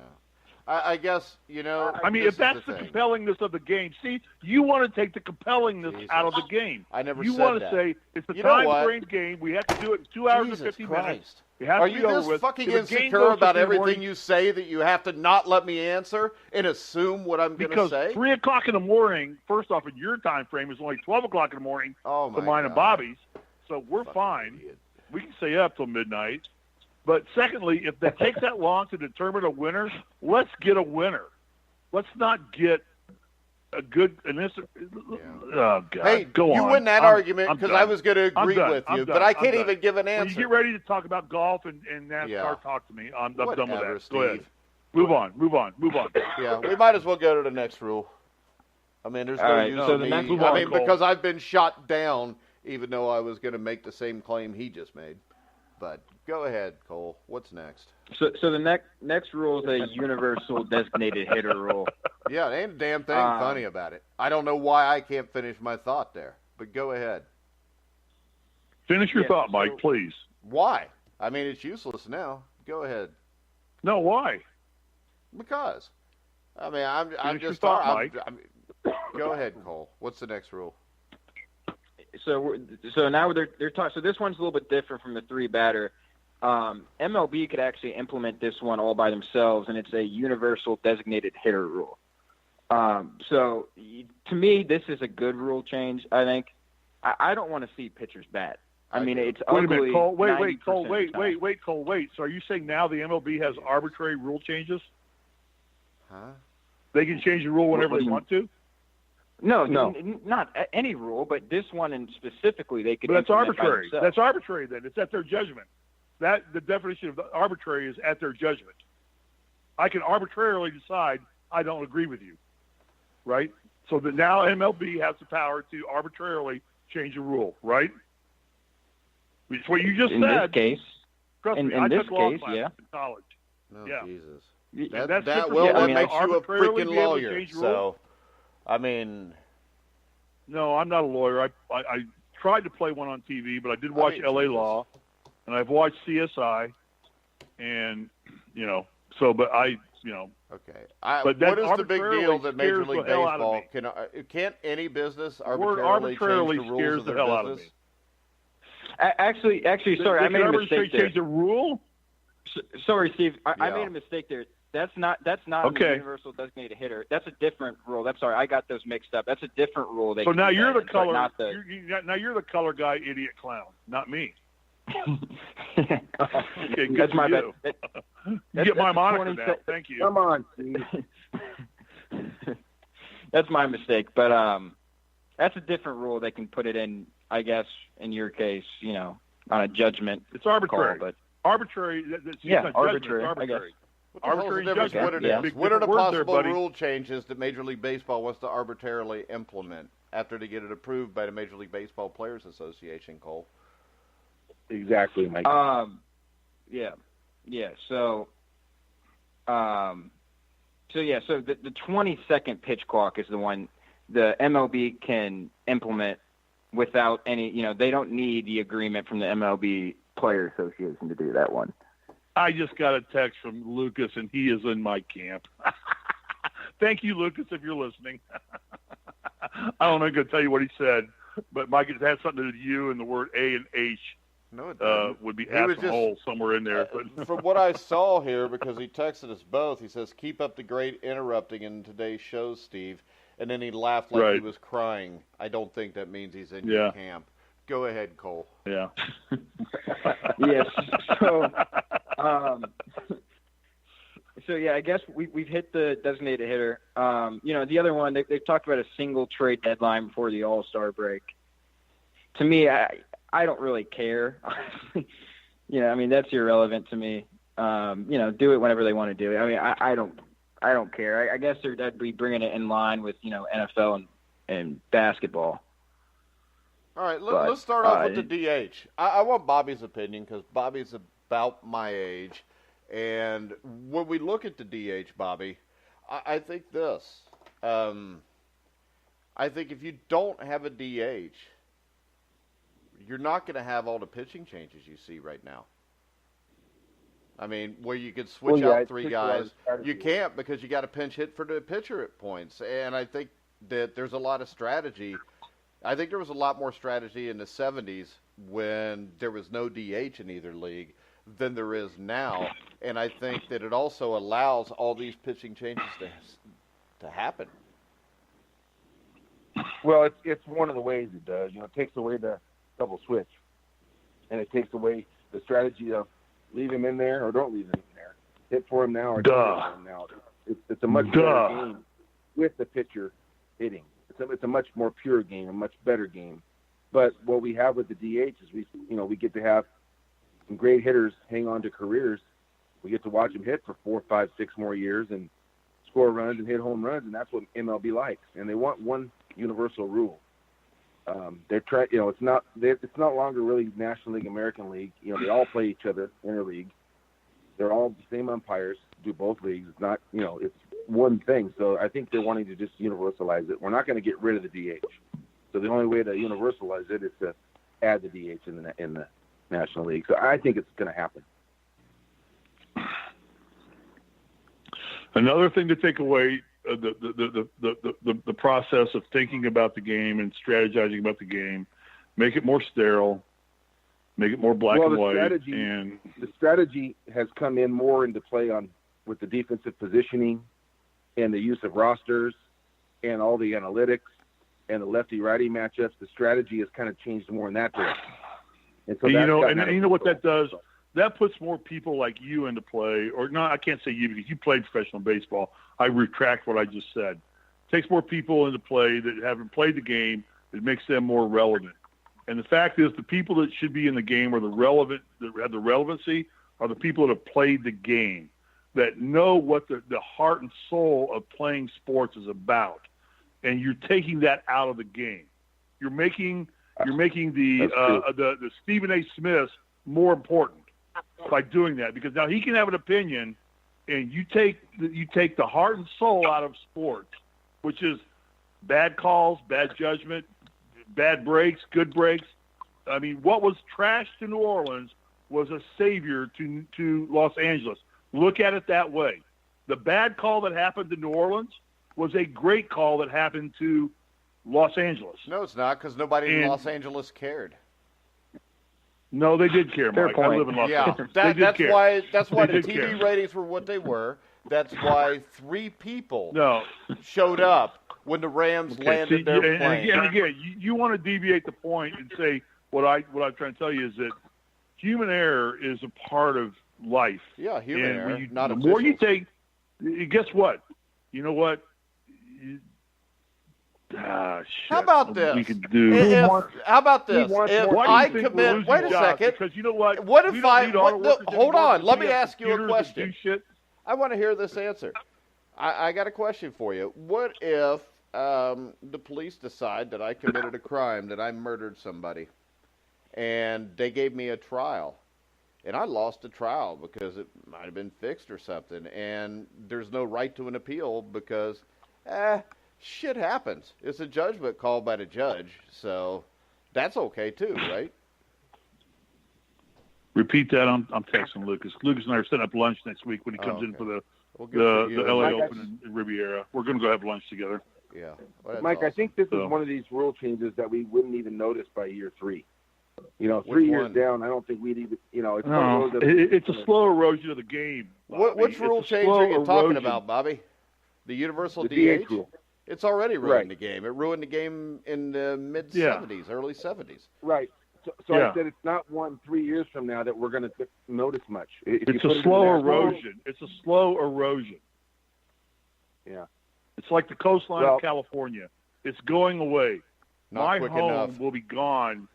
I guess, you know. I mean, this if that's is the thing. compellingness of the game, see, you want to take the compellingness Jesus. out of the game. I never You said want to that. say it's a You know what? time-framed game. We have to do it in 2 hours Jesus and 50 Christ. minutes. It has Are to be you over this with. fucking If the game insecure goes about till 3 in the everything morning- you say that you have to not let me answer and assume what I'm going to Because say? 3 o'clock in the morning, first off, in your time frame, is only 12 o'clock in the morning Oh, to my mine God. and Bobby's. So we're Fucking fine. idiot. We can stay up till midnight. But secondly, if that takes that long to determine a winner, let's get a winner. Let's not get a good an instant. Oh God! Hey, go you on. win that I'm- argument I'm because done. I was going to I'm agree done. with I'm you, done. but I I'm can't done. even give an When you answer. get ready to talk about golf and NASCAR, Yeah. talk to me. I'm done with Whatever, that. Steve. Go ahead. Move on. Yeah, we might as well go to the next rule. I mean, there's All no right, use so in the me. next I one, mean, Cole. because I've been shot down, even though I was going to make the same claim he just made. But go ahead, Cole. What's next? So the next rule is a universal designated hitter rule. Yeah, there ain't a damn thing funny about it. I don't know why I can't finish my thought there, but go ahead. Finish your Yeah, thought, Mike, so- please. Why? I mean, it's useless now. Go ahead. No, why? Because. I mean, I'm Finish your just thought, I'm- Mike. go ahead, Cole. What's the next rule? So now they're talking. So this one's a little bit different from the 3 batter. MLB could actually implement this one all by themselves, and it's a universal designated hitter rule. So to me, this is a good rule change. I think I don't want to see pitchers bat. I mean, it's Wait a ugly. minute, Cole. Wait, 90% Cole. of Wait, the time. Cole. Wait. So are you saying now the MLB has arbitrary rule changes? Huh? They can change the rule whenever What do they you want to? No, No. not any rule, but this one and specifically they could. But that's implement by arbitrary. themselves. That's arbitrary then. It's at their judgment. That the definition of arbitrary is at their judgment. I can arbitrarily decide I don't agree with you, right? So that now MLB has the power to arbitrarily change a rule, right? It's what you just in said. this case. Trust in me, I this took law case, classes yeah. in college. No, Yeah. Jesus. And That different. well, Yeah, that I mean, makes you a arbitrarily freaking be able to lawyer. change rules. So, I mean, No, I'm not a lawyer. I tried to play one on TV, but I did watch mean, L.A. Jesus. Law, and I've watched CSI, and but okay. But that What is the big arbitrarily deal that Major scares the League hell out of Baseball me. can't any business word arbitrarily change the scares rules of the their hell out of business? me. Actually, sorry, They I made a can mistake there. change the rule. Sorry, Steve, I Yeah. made a mistake there. That's not Okay. a universal designated hitter. That's a different rule. I'm sorry, I got those mixed up. That's a different rule. They So can now do you're that the in, but color. not the. Now you're the color guy, idiot clown, not me. Okay, good That's for my you. bad. You That's- get my that's moniker 20 now. Thank you. Come on, Steve. That's my mistake, but that's a different rule. They can put it in I guess in your case, on a judgment. It's arbitrary. Call, but arbitrary. It's not arbitrary. Judgment, it's arbitrary. I guess. What the hell's the difference what it is? What are the possible rule changes that Major League Baseball wants to arbitrarily implement after they get it approved by the Major League Baseball Players Association, Cole? Exactly, Mike. Yeah. So the 20-second pitch clock is the one the MLB can implement without any, they don't need the agreement from the MLB Players Association to do that one. I just got a text from Lucas, and he is in my camp. Thank you, Lucas, if you're listening. I don't know, I'm going to tell you what he said, but Mike, it has something to do with you, and the word A and H would be asshole somewhere in there. From what I saw here, because he texted us both, he says, "Keep up the great interrupting in today's show, Steve." And then he laughed like he was crying. I don't think that means he's in your camp. Go ahead, Cole. Yeah. Yes. So I guess we've hit the designated hitter. The other one, they've talked about a single trade deadline before the All-Star break. To me, I don't really care. That's irrelevant to me. Do it whenever they want to do it. I don't care. I guess that'd be bringing it in line with, NFL and basketball. All right, let's start off with the DH. I want Bobby's opinion because Bobby's about my age. And when we look at the DH, Bobby, I think this. I think if you don't have a DH, you're not going to have all the pitching changes you see right now. Where you could switch out three guys. You can't because you got to pinch hit for the pitcher at points. And I think that there's a lot of strategy. I think there was a lot more strategy in the 70s when there was no DH in either league than there is now. And I think that it also allows all these pitching changes to happen. Well, it's one of the ways it does. It takes away the double switch. And it takes away the strategy of leave him in there or don't leave him in there. Hit for him now or don't hit for him now. It's a much better game with the pitcher hitting. It's a much more pure game, a much better game. But what we have with the DH is we get to have some great hitters hang on to careers. We get to watch them hit for 4, 5, 6 more years and score runs and hit home runs, and that's what MLB likes. And they want one universal rule. They're trying. It's not longer really National League, American League. They all play each other interleague. They're all the same umpires, do both leagues. It's not, it's one thing. So I think they're wanting to just universalize it. We're not going to get rid of the DH. So the only way to universalize it is to add the DH in the National League. So I think it's going to happen. Another thing to take away the process of thinking about the game and strategizing about the game, make it more sterile, make it more black and white. The strategy has come in more into play with the defensive positioning and the use of rosters and all the analytics and the lefty-righty matchups. The strategy has kind of changed more in that direction. And so you know what that does? That puts more people like you into play, or no, I can't say you because you played professional baseball. I retract what I just said. It takes more people into play that haven't played the game. It makes them more relevant. And the fact is, the people that should be in the game that have the relevancy, are the people that have played the game, that know what the heart and soul of playing sports is about. And you're taking that out of the game. You're making the Stephen A. Smiths more important by doing that, because now he can have an opinion, and you take the heart and soul out of sports, which is bad calls, bad judgment, bad breaks, good breaks. What was trash to New Orleans was a savior to Los Angeles. Look at it that way. The bad call that happened to New Orleans was a great call that happened to Los Angeles. No, it's not, because nobody in Los Angeles cared. No, they did care, Mike. I live in Los Angeles. That's why the TV ratings were what they were. That's why 3 people showed up when the Rams landed their plane. And again, you want to deviate the point and say what I'm trying to tell you is that human error is a part of life. Yeah, human error. The more you take, guess what? You know what? Shit. How about this? We could do. How about this? If I commit, wait a second. Because you know what? What if we don't need auto workers hold anymore, on, let me ask you a computers that question. do shit. I want to hear this answer. I got a question for you. What if the police decide that I committed a crime, that I murdered somebody, and they gave me a trial, and I lost the trial because it might have been fixed or something, and there's no right to an appeal because, shit happens. It's a judgment called by the judge, so that's okay too, right? Repeat that. I'm texting Lucas. Lucas and I are setting up lunch next week when he comes in for the LA Open in Riviera. We're going to go have lunch together. Yeah. Well, Mike, awesome. I think this is one of these rule changes that we wouldn't even notice by year 3. 3 Which years one? down, I don't think we'd even, it's No, it's a slow erosion of the game, Bobby. Which rule change are you talking about, Bobby? The universal DH rule. It's already ruined Right. the game. It ruined the game in the mid-'70s, early 70s. Right. So I said it's not 3 years from now that we're going to notice much. It's a slow erosion. It's a slow erosion. Yeah. It's like the coastline of California. It's going away. Not quick My home enough. will be gone.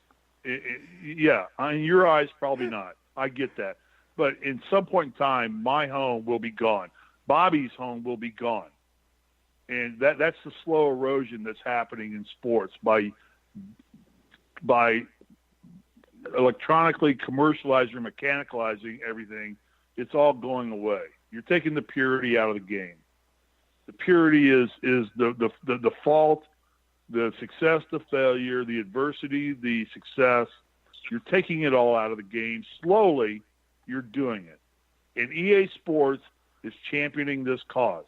Yeah, in your eyes, probably not. I get that. But in some point in time, my home will be gone. Bobby's home will be gone. And that's the slow erosion that's happening in sports by electronically commercializing or mechanicalizing everything. It's all going away. You're taking the purity out of the game. The purity is the fault, the success, the failure, the adversity, the success. You're taking it all out of the game. Slowly, you're doing it. And EA Sports is championing this cause.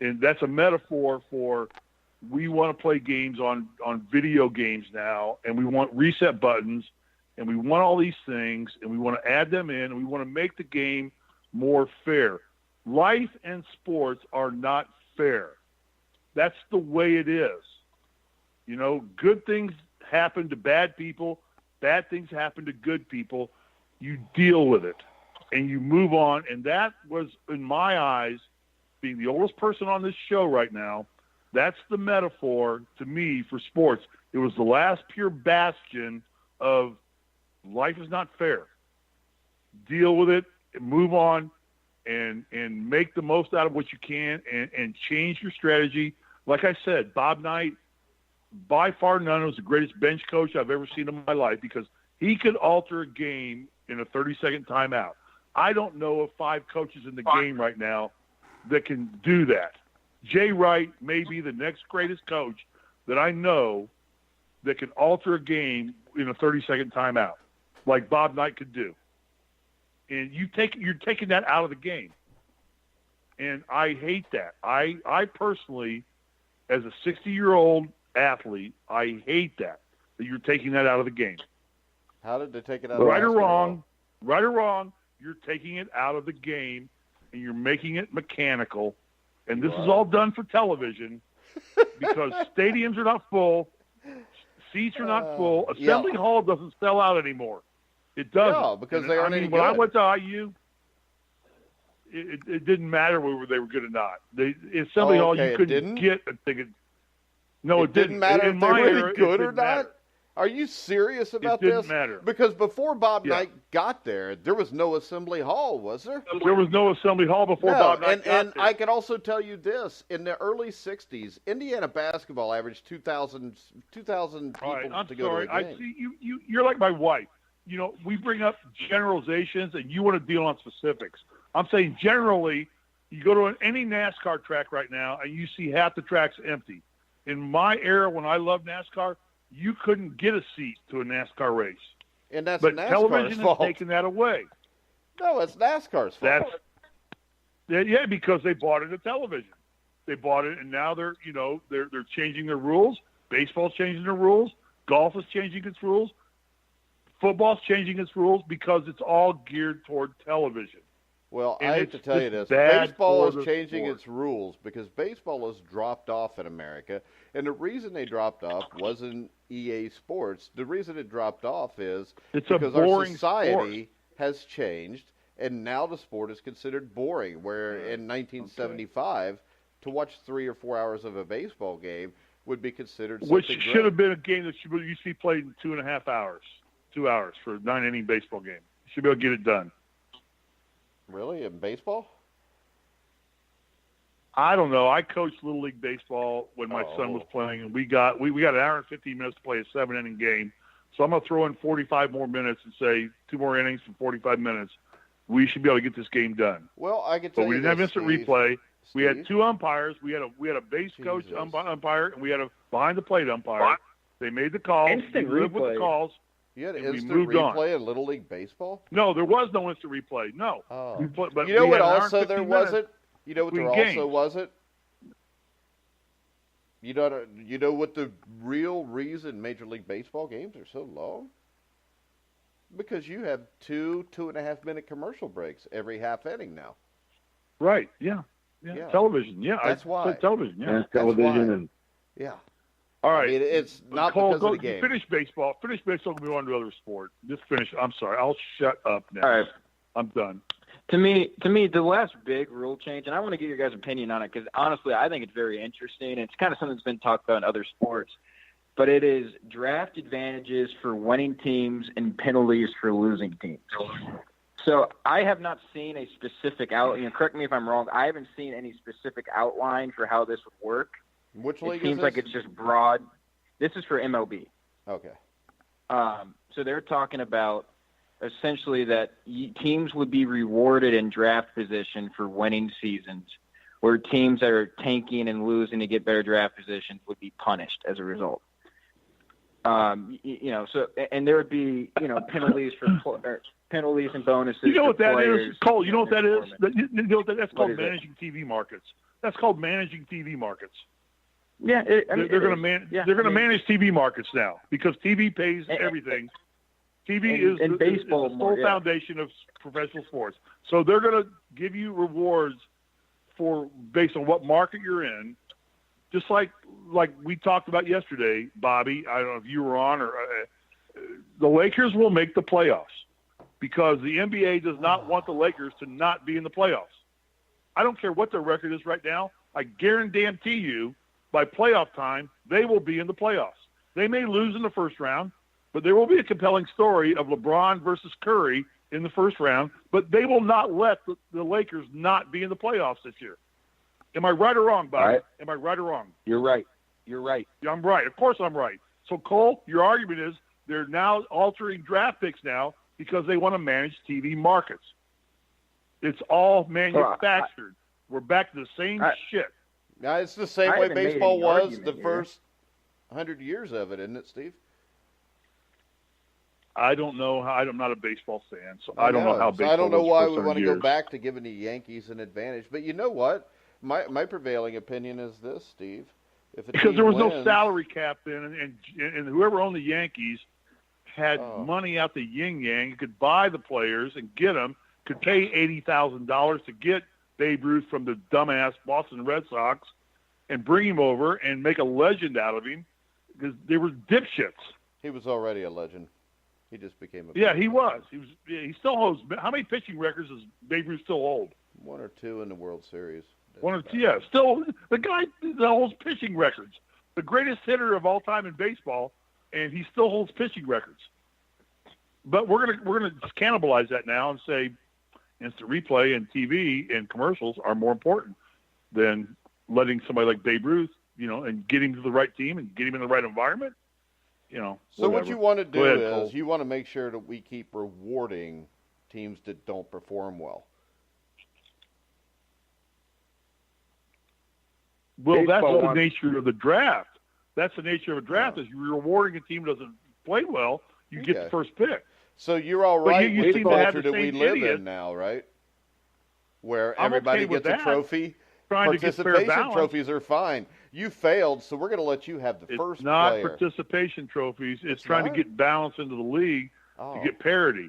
And that's a metaphor for we want to play games on video games now, and we want reset buttons, and we want all these things, and we want to add them in, and we want to make the game more fair. Life and sports are not fair. That's the way it is. Good things happen to bad people. Bad things happen to good people. You deal with it, and you move on. And that was, in my eyes, being the oldest person on this show right now, that's the metaphor to me for sports. It was the last pure bastion of life is not fair. Deal with it, move on, and make the most out of what you can and change your strategy. Like I said, Bob Knight, by far none, was the greatest bench coach I've ever seen in my life because he could alter a game in a 30-second timeout. I don't know of 5 coaches in the game right now that can do that. Jay Wright may be the next greatest coach that I know that can alter a game in a 30-second timeout, like Bob Knight could do. And you're taking that out of the game. And I hate that. I personally, as a 60-year-old athlete, I hate that you're taking that out of the game. How did they take it out? Right or wrong, you're taking it out of the game, and you're making it mechanical. And this is all done for television because stadiums are not full, seats are not full. Assembly Hall doesn't sell out anymore. It doesn't. No, because they aren't any good. When I went to IU, it didn't matter whether they were good or not. Assembly Hall, you couldn't get a ticket. No, it didn't matter if they were really good or not. Matter. Are you serious about this? It this? didn't matter. Because before Bob Knight got there was no Assembly Hall, was there? There was no Assembly Hall before Bob Knight got there. And I can also tell you this. In the early 60s, Indiana basketball averaged 2,000 people to go to a game. I see you're like my wife. We bring up generalizations, and you want to deal on specifics. I'm saying generally, you go to any NASCAR track right now, and you see half the track's empty. In my era, when I loved NASCAR, you couldn't get a seat to a NASCAR race. And that's but NASCAR's television fault. has taken that away. No, it's NASCAR's fault. Because they bought it at television. They bought it, and now they're changing their rules. Baseball's changing their rules. Golf is changing its rules. Football's changing its rules because it's all geared toward television. Well, And I hate to tell you this. bad Baseball for is the changing sport. its rules because baseball has dropped off in America. And the reason they dropped off wasn't EA Sports. The reason it dropped off is It's a because our boring society has changed, and now the sport is considered boring, where in 1975, to watch 3 or 4 hours of a baseball game would be considered something Which great. should have been a game that used to be played in 2.5 hours. 2 hours for a 9-inning baseball game. You should be able to get it done. Really? In baseball? I don't know. I coached Little League Baseball when my son was playing, and we got an hour and 15 minutes to play a 7-inning game. So I'm going to throw in 45 more minutes and say 2 more innings for 45 minutes. We should be able to get this game done. Well, I can tell you But we didn't have instant replay. We had 2 umpires. We had a base coach umpire, and we had a behind-the-plate umpire. They made the calls. Instant we lived with the calls. You had and instant we moved replay on. in Little League Baseball? No, there was no instant replay. No. Oh. But You know we what had an hour and also 15 there minutes. wasn't? You know what there between also games. wasn't? You know what the real reason Major League Baseball games are so long? Because you have 2.5 minute commercial breaks every half inning now. Right, yeah. Television, yeah. That's I why. said television, yeah. And television and Yeah. All right. I mean, it's not Cole, because of the game. Finish baseball. We'll move on to other sport. Just finish. I'm sorry. I'll shut up now. All right. I'm done. To me, the last big rule change, and I want to get your guys' opinion on it because honestly, I think it's very interesting. And it's kind of something that's been talked about in other sports, but it is draft advantages for winning teams and penalties for losing teams. So I have not seen a specific correct me if I'm wrong. I haven't seen any specific outline for how this would work. Which league It seems is like this? it's just broad. This is for MLB. Okay. So they're talking about essentially that teams would be rewarded in draft position for winning seasons, where teams that are tanking and losing to get better draft positions would be punished as a result. So and there would be penalties for penalties and bonuses. You know what that players, is, Cole? You know what that is? You know that's called is it? managing TV markets. That's called managing TV markets. Yeah, They're going to manage TV markets now because TV pays And- everything. TV is and baseball is the more, full yeah. foundation of professional sports. So they're going to give you rewards based on what market you're in. Just like we talked about yesterday, Bobby. I don't know if you were on or the Lakers will make the playoffs because the NBA does not want the Lakers to not be in the playoffs. I don't care what their record is right now. I guarantee you, by playoff time, they will be in the playoffs. They may lose in the first round, but there will be a compelling story of LeBron versus Curry in the first round, but they will not let the Lakers not be in the playoffs this year. Am I right or wrong, Bob? Right. Am I right or wrong? You're right. You're right. Yeah, I'm right. Of course I'm right. So, Cole, your argument is they're now altering draft picks now because they want to manage TV markets. It's all manufactured. We're back to the same shit. Now, it's the same I way haven't made baseball any was argument the here. first 100 years of it, isn't it, Steve? I don't know how. I'm not a baseball fan, so I don't know how So baseball I don't know was why for we 100 want to go years. back to giving the Yankees an advantage. But you know what? My prevailing opinion is this, Steve. If a Because team there was no wins- salary cap then, and whoever owned the Yankees had Oh. money out the yin-yang, could buy the players and get them, could pay $80,000 to get Babe Ruth from the dumbass Boston Red Sox and bring him over and make a legend out of him because they were dipshits. He was already a legend. He just became a Yeah, he was. He still holds. How many pitching records does Babe Ruth still hold? 1 or 2 in the World Series. One or two. Yeah, still the guy that holds pitching records, the greatest hitter of all time in baseball, and he still holds pitching records. But we're gonna just cannibalize that now and say instant replay and TV and commercials are more important than letting somebody like Babe Ruth, and get him to the right team and get him in the right environment. So whatever. what you want to do Go ahead, is Cole. you want to make sure that we keep rewarding teams that don't perform well. Well, that's Baseball the wants- nature of the draft. That's the nature of a draft. Is you're rewarding a team that doesn't play well, you get Okay. the first pick. So you're all But right you with seem the to have culture the that we same live idiot. in now, right? Where I'm everybody okay with gets a that. trophy. Trying to get fair Participation balance. trophies are fine. You failed, so we're going to let you have the It's first not player. participation trophies. It's It's trying not? to get balance into the league Oh, to get parity.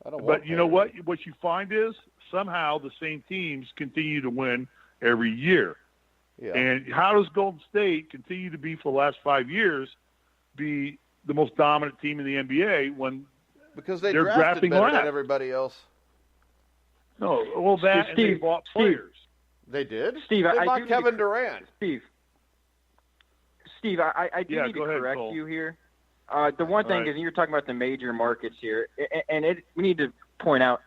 I don't want But you know what? parity. What you find is somehow the same teams continue to win every year. Yeah. And how does Golden State continue to be for the last 5 years be the most dominant team in the NBA when Because they they're drafted drafting better last. than everybody else. no? Well, that and they Steve, bought Steve. players. They did? Steve, they I bought do Kevin need Durant. Steve, I do need to correct you here. The one thing is, you're talking about the major markets here, and we need to point out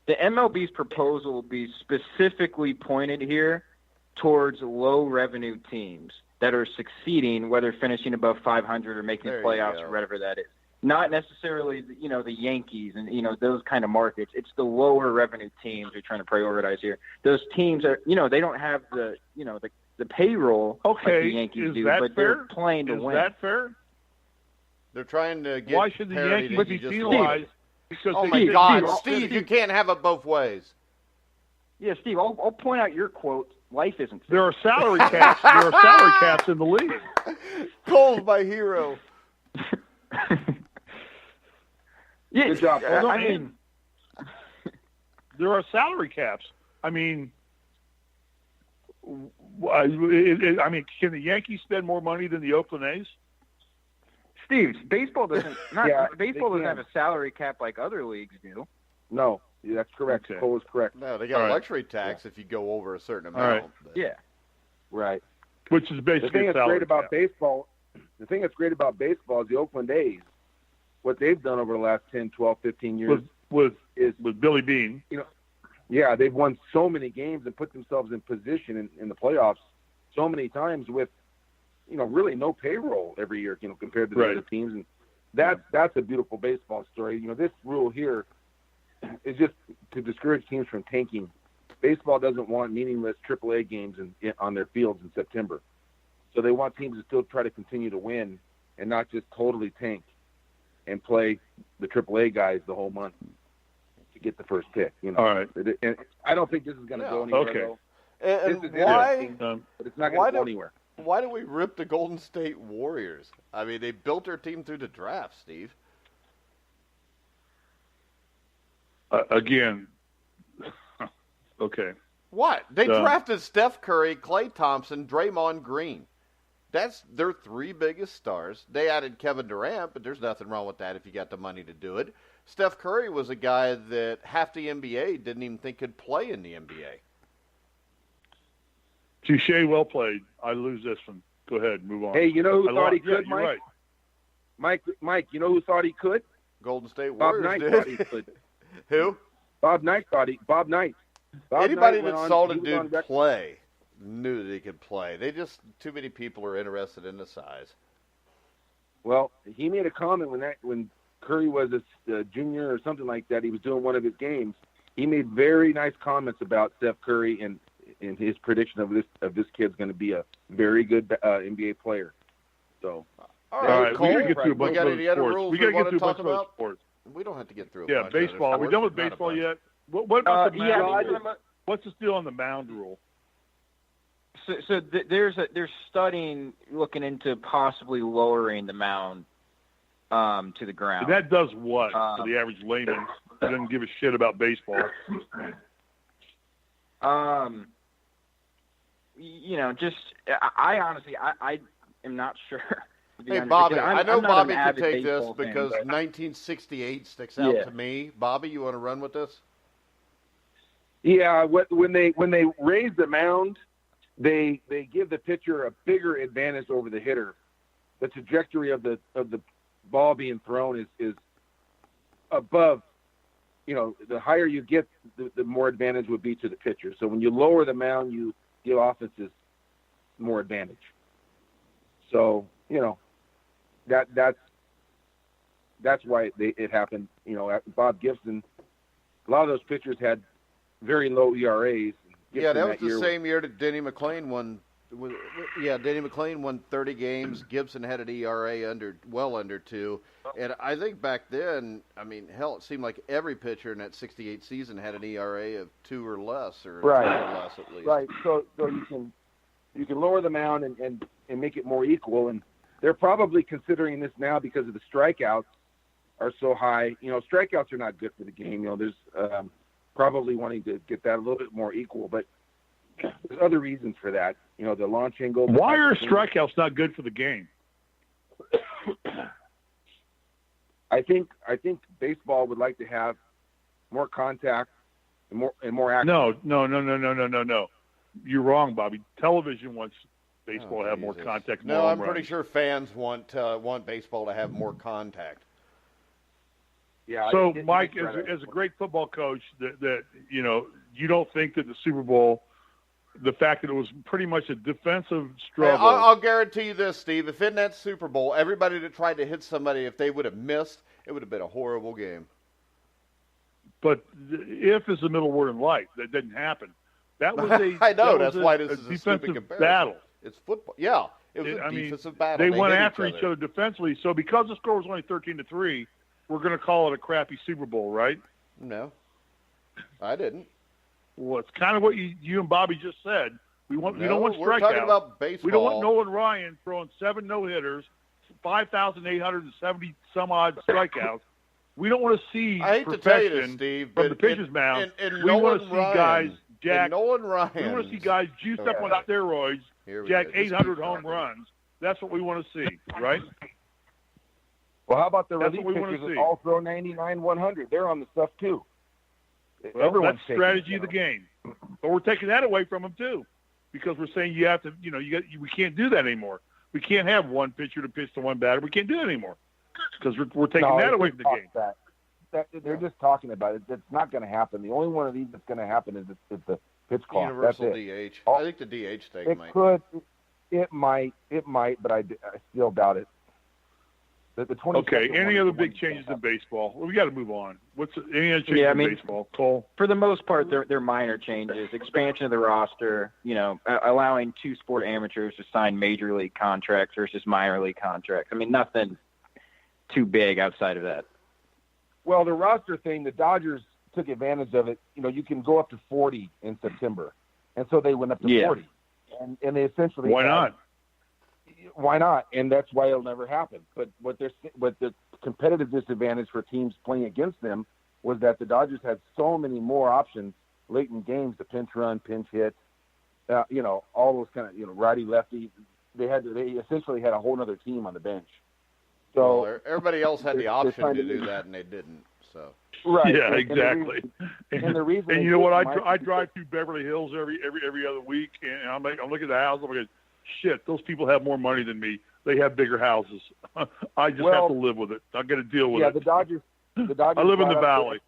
the MLB's proposal will be specifically pointed here towards low-revenue teams that are succeeding, whether finishing above 500 or making the playoffs or whatever that is. Not necessarily, the Yankees and, those kind of markets. It's the lower-revenue teams we're trying to prioritize here. Those teams are, they don't have the payroll like the Yankees do, but they're playing to win. Is that fair? They're trying to get Why should the Yankees be penalized? Oh, my God, Steve, you can't have it both ways. Yeah, Steve, I'll point out your quote. Life isn't fair. There are salary caps. There are salary caps in the league. Cole's my hero. Yeah, good job. I mean, there are salary caps. I mean, can the Yankees spend more money than the Oakland A's? Steve, baseball doesn't have a salary cap like other leagues do. No, that's correct. Okay. Cole is correct. No, they got a luxury tax if you go over a certain amount. Right. Yeah. Right. Which is basically the thing that's great about cap. baseball. The thing that's great about baseball is the Oakland A's. What they've done over the last 10, 12, 15 years with Billy Beane. Yeah, they've won so many games and put themselves in position in the playoffs so many times with, really no payroll every year, compared to the other teams. And that's a beautiful baseball story. This rule here is just to discourage teams from tanking. Baseball doesn't want meaningless AAA games on their fields in September. So they want teams to still try to continue to win and not just totally tank and play the AAA guys the whole month to get the first pick. All right. And I don't think this is going to go anywhere, though. And this is why? But it's not going to go anywhere. Why do we rip the Golden State Warriors? I mean, they built their team through the draft, Steve. Again, okay. What? They drafted Steph Curry, Klay Thompson, Draymond Green. That's their three biggest stars. They added Kevin Durant, but there's nothing wrong with that if you got the money to do it. Steph Curry was a guy that half the NBA didn't even think could play in the NBA. Touche, well played. I lose this one. Go ahead, move on. Hey, you know who thought he could, Mike? Right. Mike, you know who thought he could? Golden State Bob Warriors Knight did. thought he could. Who? Bob Knight thought he. Bob Knight. Anybody that saw the dude play knew that he could play. They just too many people are interested in the size. Well, he made a comment when Curry was a junior or something like that. He was doing one of his games. He made very nice comments about Steph Curry and his prediction of this kid's going to be a very good NBA player. So, all right, Cole, we got to get through a bunch got of any other sports. rules We got to get through a bunch talk of about? sports. We don't have to get through. Baseball. Are we done with baseball yet? What about the mound? What's the deal on the mound rule? So they're studying, looking into possibly lowering the mound to the ground. And that does what for the average layman who doesn't give a shit about baseball? I honestly, I am not sure. Hey, Bobby, I know Bobby could take this fan, because 1968 sticks out to me. Bobby, you want to run with this? Yeah, when they raise the mound, they give the pitcher a bigger advantage over the hitter. The trajectory of the ball being thrown is above. The higher you get, the more advantage would be to the pitcher. So when you lower the mound, you give offenses more advantage. So that's why it happened. Bob Gibson, a lot of those pitchers had very low ERAs. Yeah, that was the same year that Denny McLain won. Denny McLain won 30 games. Gibson had an ERA well under 2. And I think back then, it seemed like every pitcher in that 68 season had an ERA of 2 or less, or 3 or less at least. Right. So you can lower the mound and make it more equal. And they're probably considering this now because of the strikeouts are so high. Strikeouts are not good for the game. There's probably wanting to get that a little bit more equal, but there's other reasons for that. The launch angle. Why are strikeouts not good for the game? I think baseball would like to have more contact and more action. No. you're wrong, Bobby. Television wants baseball to have more contact. No, I'm pretty sure fans want baseball to have more contact. Yeah. So, Mike, as a great football coach, that you don't think that the Super Bowl, the fact that it was pretty much a defensive struggle. Hey, I'll guarantee you this, Steve. If in that Super Bowl, everybody that tried to hit somebody, if they would have missed, it would have been a horrible game. But if is the middle word in life. That didn't happen. That was I know. That's why this is a stupid comparison. Battle. It's football. Yeah, it was a defensive battle. They went after each other defensively. So because the score was only 13-3, we're going to call it a crappy Super Bowl, right? No, I didn't. Well, it's kind of what you and Bobby just said. We don't want strikeouts. We're talking about baseball. We don't want Nolan Ryan throwing 7 no-hitters, 5,870 some odd strikeouts. We don't want to see perfection from the pitcher's mound. We want to see guys jack. Nolan Ryan. We want to see guys juiced up on steroids, jack 800 home runs. That's what we want to see, right? Well, how about the relief pitchers that all throw 99, 100? They're on the stuff too. Well, that's the strategy of the game. But we're taking that away from them too, because we're saying you have to, we can't do that anymore. We can't have one pitcher to pitch to one batter. We can't do it anymore because we're taking that away from the game. They're just talking about it. It's not going to happen. The only one of these that's going to happen is the pitch clock. Universal DH. I think the DH thing might. It might, but I still doubt it. Okay. Any other big changes in baseball? Well, we got to move on. Any other changes in baseball? Cole? For the most part, they're minor changes. Expansion of the roster. Allowing 2 sport amateurs to sign major league contracts versus minor league contracts. I mean, nothing too big outside of that. Well, the roster thing, the Dodgers took advantage of it. You can go up to 40 in September, and so they went up to 40, and they essentially why not? Why not? And that's why it'll never happen. But what the competitive disadvantage for teams playing against them was that the Dodgers had so many more options late in games to pinch run, pinch hit, all those kind of, righty, lefty. They essentially had a whole other team on the bench. So everybody else had the option to do that, and they didn't. So right, yeah, exactly. And the reason, and you know what? I drive through Beverly Hills every other week, and I'm looking at the house. I'm like, shit, those people have more money than me. They have bigger houses. I just have to live with it. I got to deal with it. Yeah, the Dodgers. I live in the valley.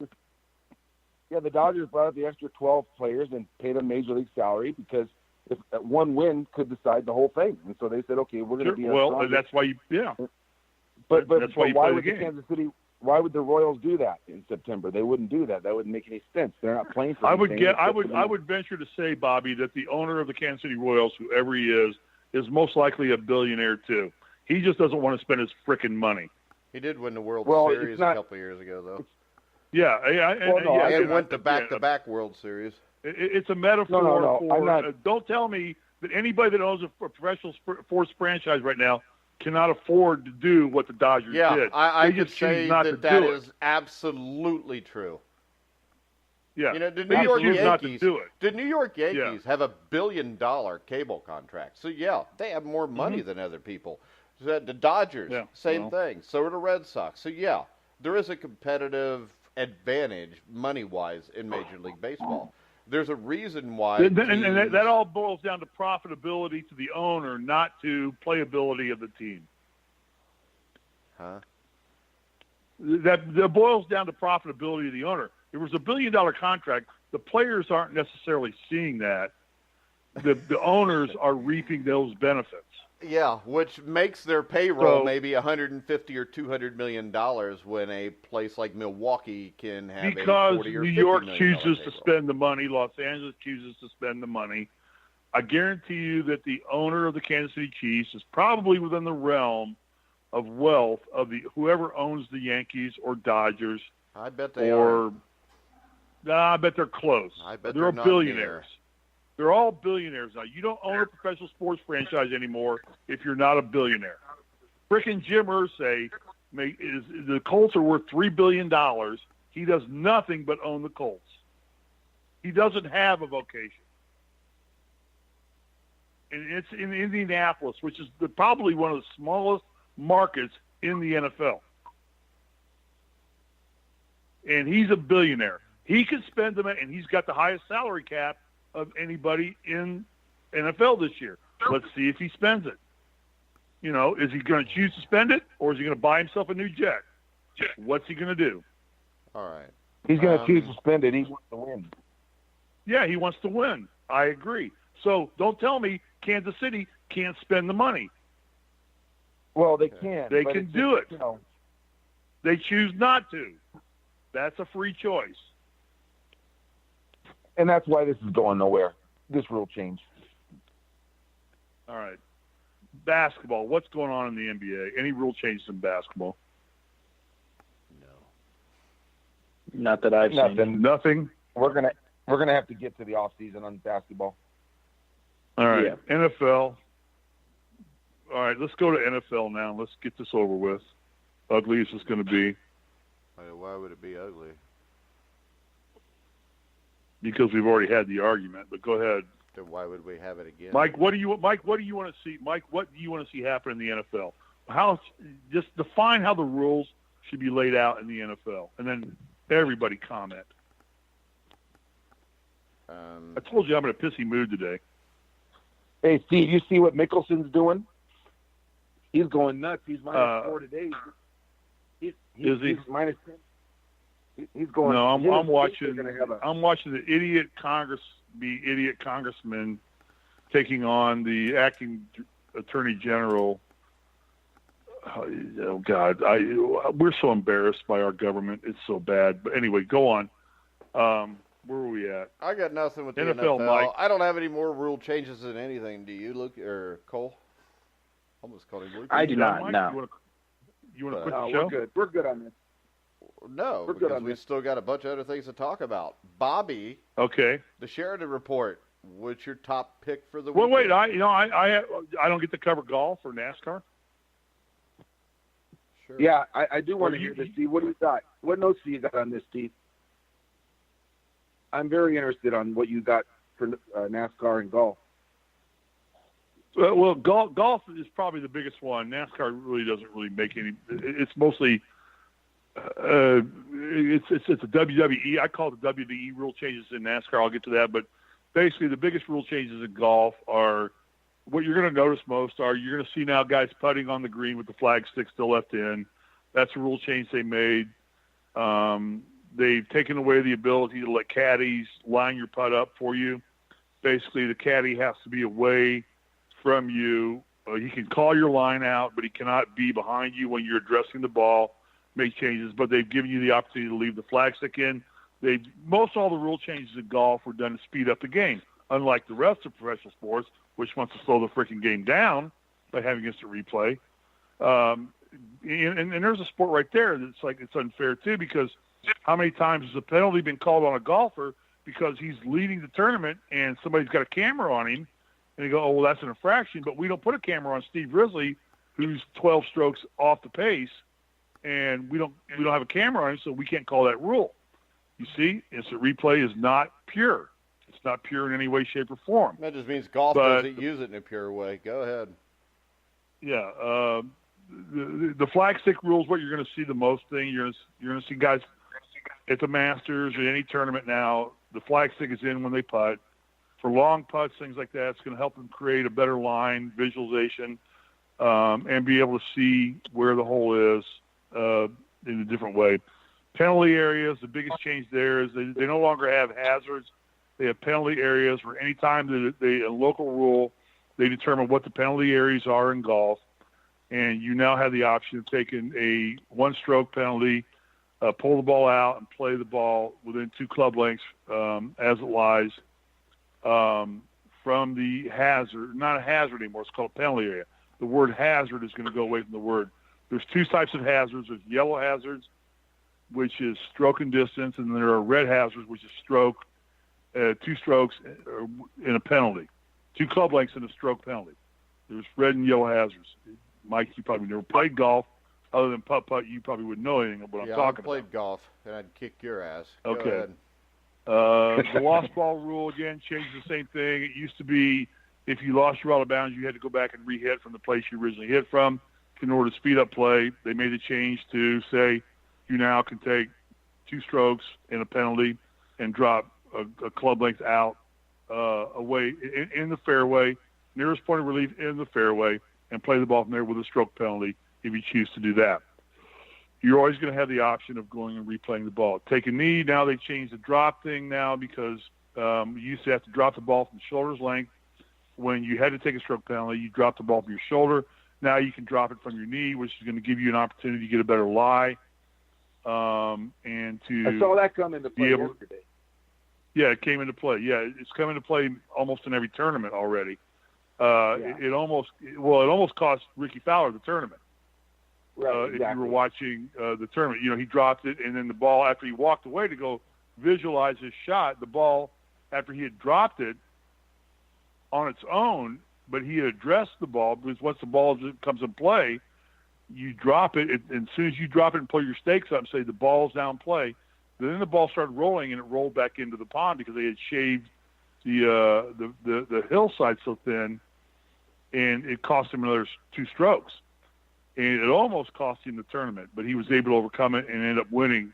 The Dodgers brought up the extra 12 players and paid them major league salary because if one win could decide the whole thing, and so they said, okay, we're going to be. Well, that's why But that's why you why play would the game. Kansas City? Why would the Royals do that in September? They wouldn't do that. That wouldn't make any sense. They're not playing for. I would venture to say, Bobby, that the owner of the Kansas City Royals, whoever he is most likely a billionaire too. He just doesn't want to spend his frickin' money. He did win the World Series a couple of years ago, though. And went to back-to-back World Series. It's a metaphor for. Don't tell me that anybody that owns a professional sports franchise right now cannot afford to do what the Dodgers did. Yeah, I could say that is absolutely true. Yeah, the New York Yankees have $1 billion cable contract. So, yeah, they have more money than other people. The Dodgers, same thing. So are the Red Sox. So, yeah, there is a competitive advantage money-wise in Major League Baseball. There's a reason why. And that all boils down to profitability to the owner, not to playability of the team. Huh? That boils down to profitability of the owner. If it was $1 billion contract, the players aren't necessarily seeing that. The owners are reaping those benefits. Yeah, which makes their payroll maybe $150 or $200 million when a place like Milwaukee can have because a $40 or New York $50 million chooses payroll. to spend the money, Los Angeles chooses to spend the money. I guarantee you that the owner of the Kansas City Chiefs is probably within the realm of wealth of whoever owns the Yankees or Dodgers. I bet they are. I bet they're close. I bet they're not billionaires. near. They're all billionaires now. You don't own a professional sports franchise anymore if you're not a billionaire. Frickin' Jim Irsay, the Colts are worth $3 billion. He does nothing but own the Colts. He doesn't have a vocation. And it's in Indianapolis, which is probably one of the smallest markets in the NFL. And he's a billionaire. He can spend them, and he's got the highest salary cap of anybody in NFL this year. Let's see if he spends it. You know, is he going to choose to spend it, or is he going to buy himself a new jet? What's he going to do? All right. He's going to choose to spend it. He wants to win. Yeah, he wants to win. I agree. So don't tell me Kansas City can't spend the money. Well, they can. They can do it. You know, They choose not to. That's a free choice. and that's why this is going nowhere, this rule change. All right. Basketball. What's going on in the NBA? Any rule changes in basketball? Not that I've seen. Nothing. We're gonna have to get to the off season on basketball. All right. Yeah. NFL. All right, let's go to NFL now. Let's get this over with. Ugly as it's going to be. Why would it be ugly? Because we've already had the argument. But go ahead, Then why would we have it again? Mike. What do you want to see? Mike, what do you want to see happen in the NFL? How? Just define how the rules should be laid out in the NFL, and then everybody comment. I told you I'm in a pissy mood today. Hey, Steve, you see what Mickelson's doing? He's going nuts. He's minus 4 today. He's minus 10. He's going. No, I'm watching. Have I'm watching the idiot congressman taking on the acting attorney general. Oh God, we're so embarrassed by our government. It's so bad. But anyway, go on. Where were we at? I got nothing with the NFL, NFL. Mike. I don't have any more rule changes than anything. Do you, Luke or Cole? Almost called him Luke. I do not. Mike? No. You want to quit No, the show? we're good. We're good on this. No, We're good because on we this. still got a bunch of other things to talk about. Bobby, Okay. the Sheridan report. What's your top pick for the Well, weekend? wait. I don't get to cover golf or NASCAR. Sure. Yeah, I do want to you- hear this, Steve. What do you got? What notes do you got on this, Steve? I'm very interested on what you got for NASCAR and golf. Well, golf is probably the biggest one. NASCAR really doesn't really make any. It's mostly it's a WWE. I call it the WWE rule changes in NASCAR. I'll get to that, but basically the biggest rule changes in golf are what you're going to notice most are you're going to see now guys putting on the green with the flag stick still left in. That's a rule change they made. They've taken away the ability to let caddies line your putt up for you. Basically, the caddy has to be away from you. He can call your line out, but he cannot be behind you when you're addressing the ball, make changes. But they've given you the opportunity to leave the flag stick in. Most all the rule changes in golf were done to speed up the game, unlike the rest of professional sports, which wants to slow the freaking game down by having instant replay. And there's a sport right there that's like it's unfair too, because how many times has a penalty been called on a golfer because he's leading the tournament and somebody's got a camera on him, and they go, oh, well, that's an infraction, but we don't put a camera on Steve Risley, who's 12 strokes off the pace, and we don't have a camera on him, so we can't call that rule. You see, instant replay is not pure. It's not pure in any way, shape, or form. That just means golf doesn't use it in a pure way. Go ahead. Yeah, the flag stick rule is what you're going to see the most thing. You're going to see guys at the Masters or any tournament now. The flag stick is in when they putt. For long putts, things like that, it's going to help them create a better line visualization and be able to see where the hole is in a different way. Penalty areas, the biggest change there is they no longer have hazards. They have penalty areas where any time a local rule, they determine what the penalty areas are in golf, and you now have the option of taking a one-stroke penalty, pull the ball out, and play the ball within 2 club lengths as it lies from the hazard. Not a hazard anymore. It's called a penalty area. The word hazard is going to go away from the word. There's 2 types of hazards. There's yellow hazards, which is stroke and distance, and there are red hazards, which is 2 strokes in a penalty. 2 club lengths in a stroke penalty. There's red and yellow hazards. Mike, you probably never played golf. Other than putt-putt, you probably wouldn't know anything of what I'm talking I played golf, and I'd kick your ass. Go Okay. ahead. The lost ball rule, again, changes the same thing. It used to be if you lost your out of bounds, you had to go back and re-hit from the place you originally hit from in order to speed up play. They made a change to say you now can take 2 strokes in a penalty and drop a club length out away in the fairway, nearest point of relief in the fairway, and play the ball from there with a stroke penalty if you choose to do that. You're always going to have the option of going and replaying the ball. Take a knee. Now they changed the drop thing now because you used to have to drop the ball from shoulder's length. When you had to take a stroke penalty, you dropped the ball from your shoulder. Now you can drop it from your knee, which is going to give you an opportunity to get a better lie. And to I saw that come into play yesterday. Yeah, it came into play. Yeah, it's come into play almost in every tournament already. It almost cost Ricky Fowler the tournament. Right, exactly. If you were watching the tournament, he dropped it, and then the ball, after he walked away to go visualize his shot, the ball, after he had dropped it on its own, but he had addressed the ball, because once the ball comes in play, you drop it, and as soon as you drop it and pull your stakes up and say the ball's down play, then the ball started rolling, and it rolled back into the pond because they had shaved the hillside so thin, and it cost him another 2 strokes. And it almost cost him the tournament, but he was able to overcome it and ended up winning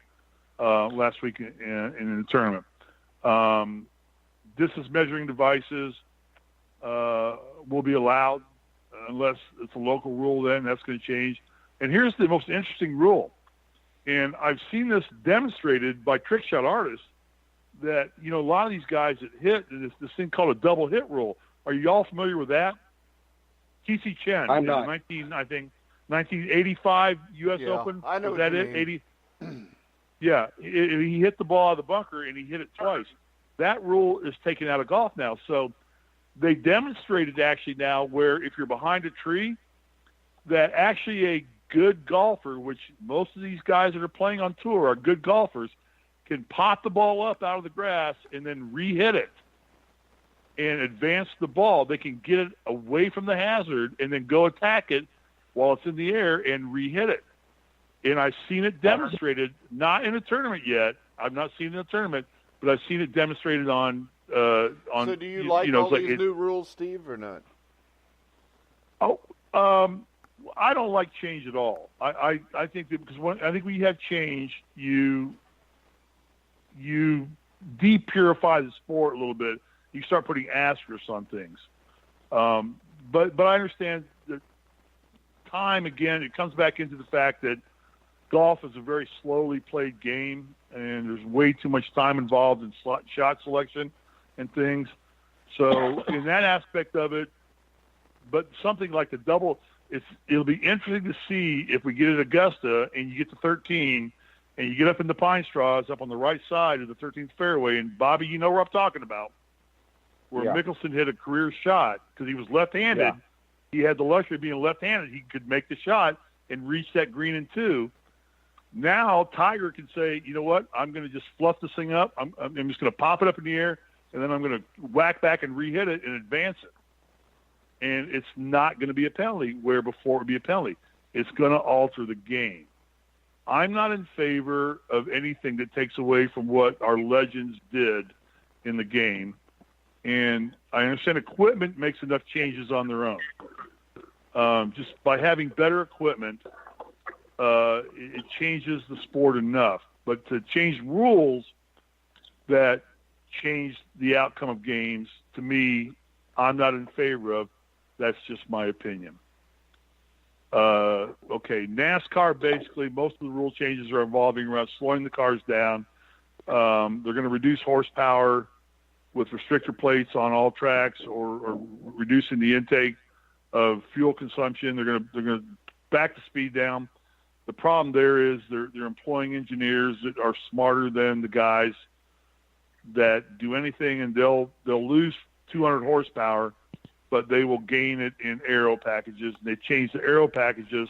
last week in the tournament. Distance measuring devices will be allowed unless it's a local rule. Then that's going to change. And here's the most interesting rule. And I've seen this demonstrated by trick shot artists that, a lot of these guys that hit this thing called a double hit rule. Are you all familiar with that? T.C. Chen. I'm not. 1985 U.S. Open. I know was what that you it? mean. 80. Yeah, he hit the ball out of the bunker, and he hit it twice. That rule is taken out of golf now. So they demonstrated actually now where if you're behind a tree, that actually a good golfer, which most of these guys that are playing on tour are good golfers, can pop the ball up out of the grass and then re-hit it and advance the ball. They can get it away from the hazard and then go attack it while it's in the air and re-hit it. And I've seen it demonstrated, not in a tournament yet. I've not seen it in a tournament, but I've seen it demonstrated on. So do you like all these new rules, Steve, or not? I don't like change at all. I think that because I think when you have change, you depurify the sport a little bit. You start putting asterisks on things. But I understand that time, again, it comes back into the fact that golf is a very slowly played game, and there's way too much time involved in shot selection and things. So in that aspect of it, but something like the double, it'll be interesting to see if we get at Augusta and you get to 13 and you get up in the pine straws up on the right side of the 13th fairway, and Bobby, you know where I'm talking about, where Mickelson hit a career shot because he was left-handed. Yeah. He had the luxury of being left-handed. He could make the shot and reach that green in 2. Now Tiger can say, you know what, I'm going to just fluff this thing up. I'm just going to pop it up in the air, and then I'm going to whack back and re-hit it and advance it. And it's not going to be a penalty where before it would be a penalty. It's going to alter the game. I'm not in favor of anything that takes away from what our legends did in the game. And I understand equipment makes enough changes on their own. Just by having better equipment, it changes the sport enough. But to change rules that change the outcome of games, to me, I'm not in favor of. That's just my opinion. Okay, NASCAR, basically, most of the rule changes are involving around slowing the cars down. They're going to reduce horsepower with restrictor plates on all tracks, or reducing the intake of fuel consumption. They're going to back the speed down. The problem there is they're employing engineers that are smarter than the guys that do anything, and they'll lose 200 horsepower, but they will gain it in aero packages. And they change the aero packages,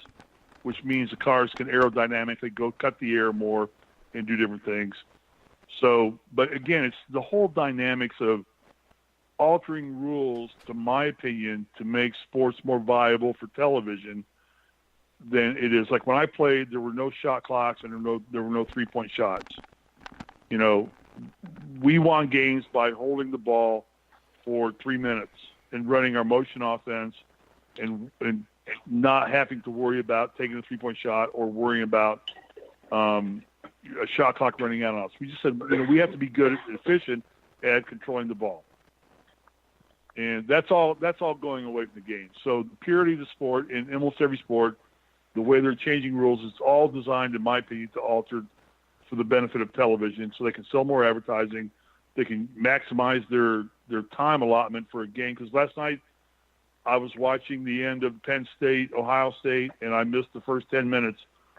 which means the cars can aerodynamically go cut the air more and do different things. So, but again, it's the whole dynamics of altering rules, to my opinion, to make sports more viable for television than it is. Like when I played, there were no shot clocks and there were no 3-point shots. We won games by holding the ball for 3 minutes and running our motion offense and not having to worry about taking a 3-point shot or worrying about a shot clock running out on us. We just said, we have to be good and efficient at controlling the ball. And that's all going away from the game. So the purity of the sport, in almost every sport, the way they're changing rules, it's all designed, in my opinion, to alter for the benefit of television so they can sell more advertising. They can maximize their time allotment for a game. Because last night I was watching the end of Penn State, Ohio State, and I missed the first 10 minutes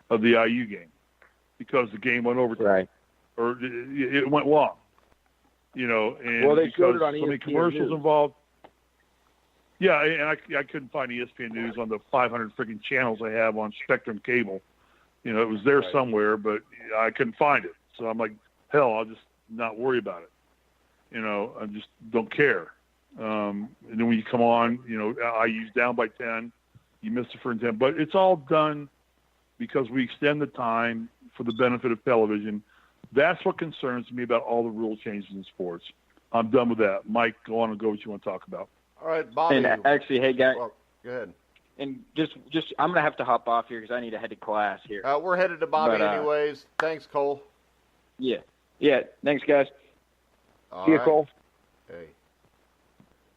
of the IU game because the game went overtime. Right. Or it went long. And well, they showed it on ESPN so many commercials News. Involved. Yeah, and I couldn't find ESPN News on the 500 freaking channels I have on Spectrum Cable. It was there somewhere, but I couldn't find it. So I'm like, hell, I'll just not worry about it. I just don't care. And then when you come on, IU's down by 10, you miss the first 10. But it's all done because we extend the time for the benefit of television. That's what concerns me about all the rule changes in sports. I'm done with that. Mike, go on and go what you want to talk about. All right, Bobby. And actually, hey, guys. Well, go ahead. And just I'm going to have to hop off here because I need to head to class here. We're headed to Bobby anyways. Thanks, Cole. Yeah. Thanks, guys. See you, Cole. Hey.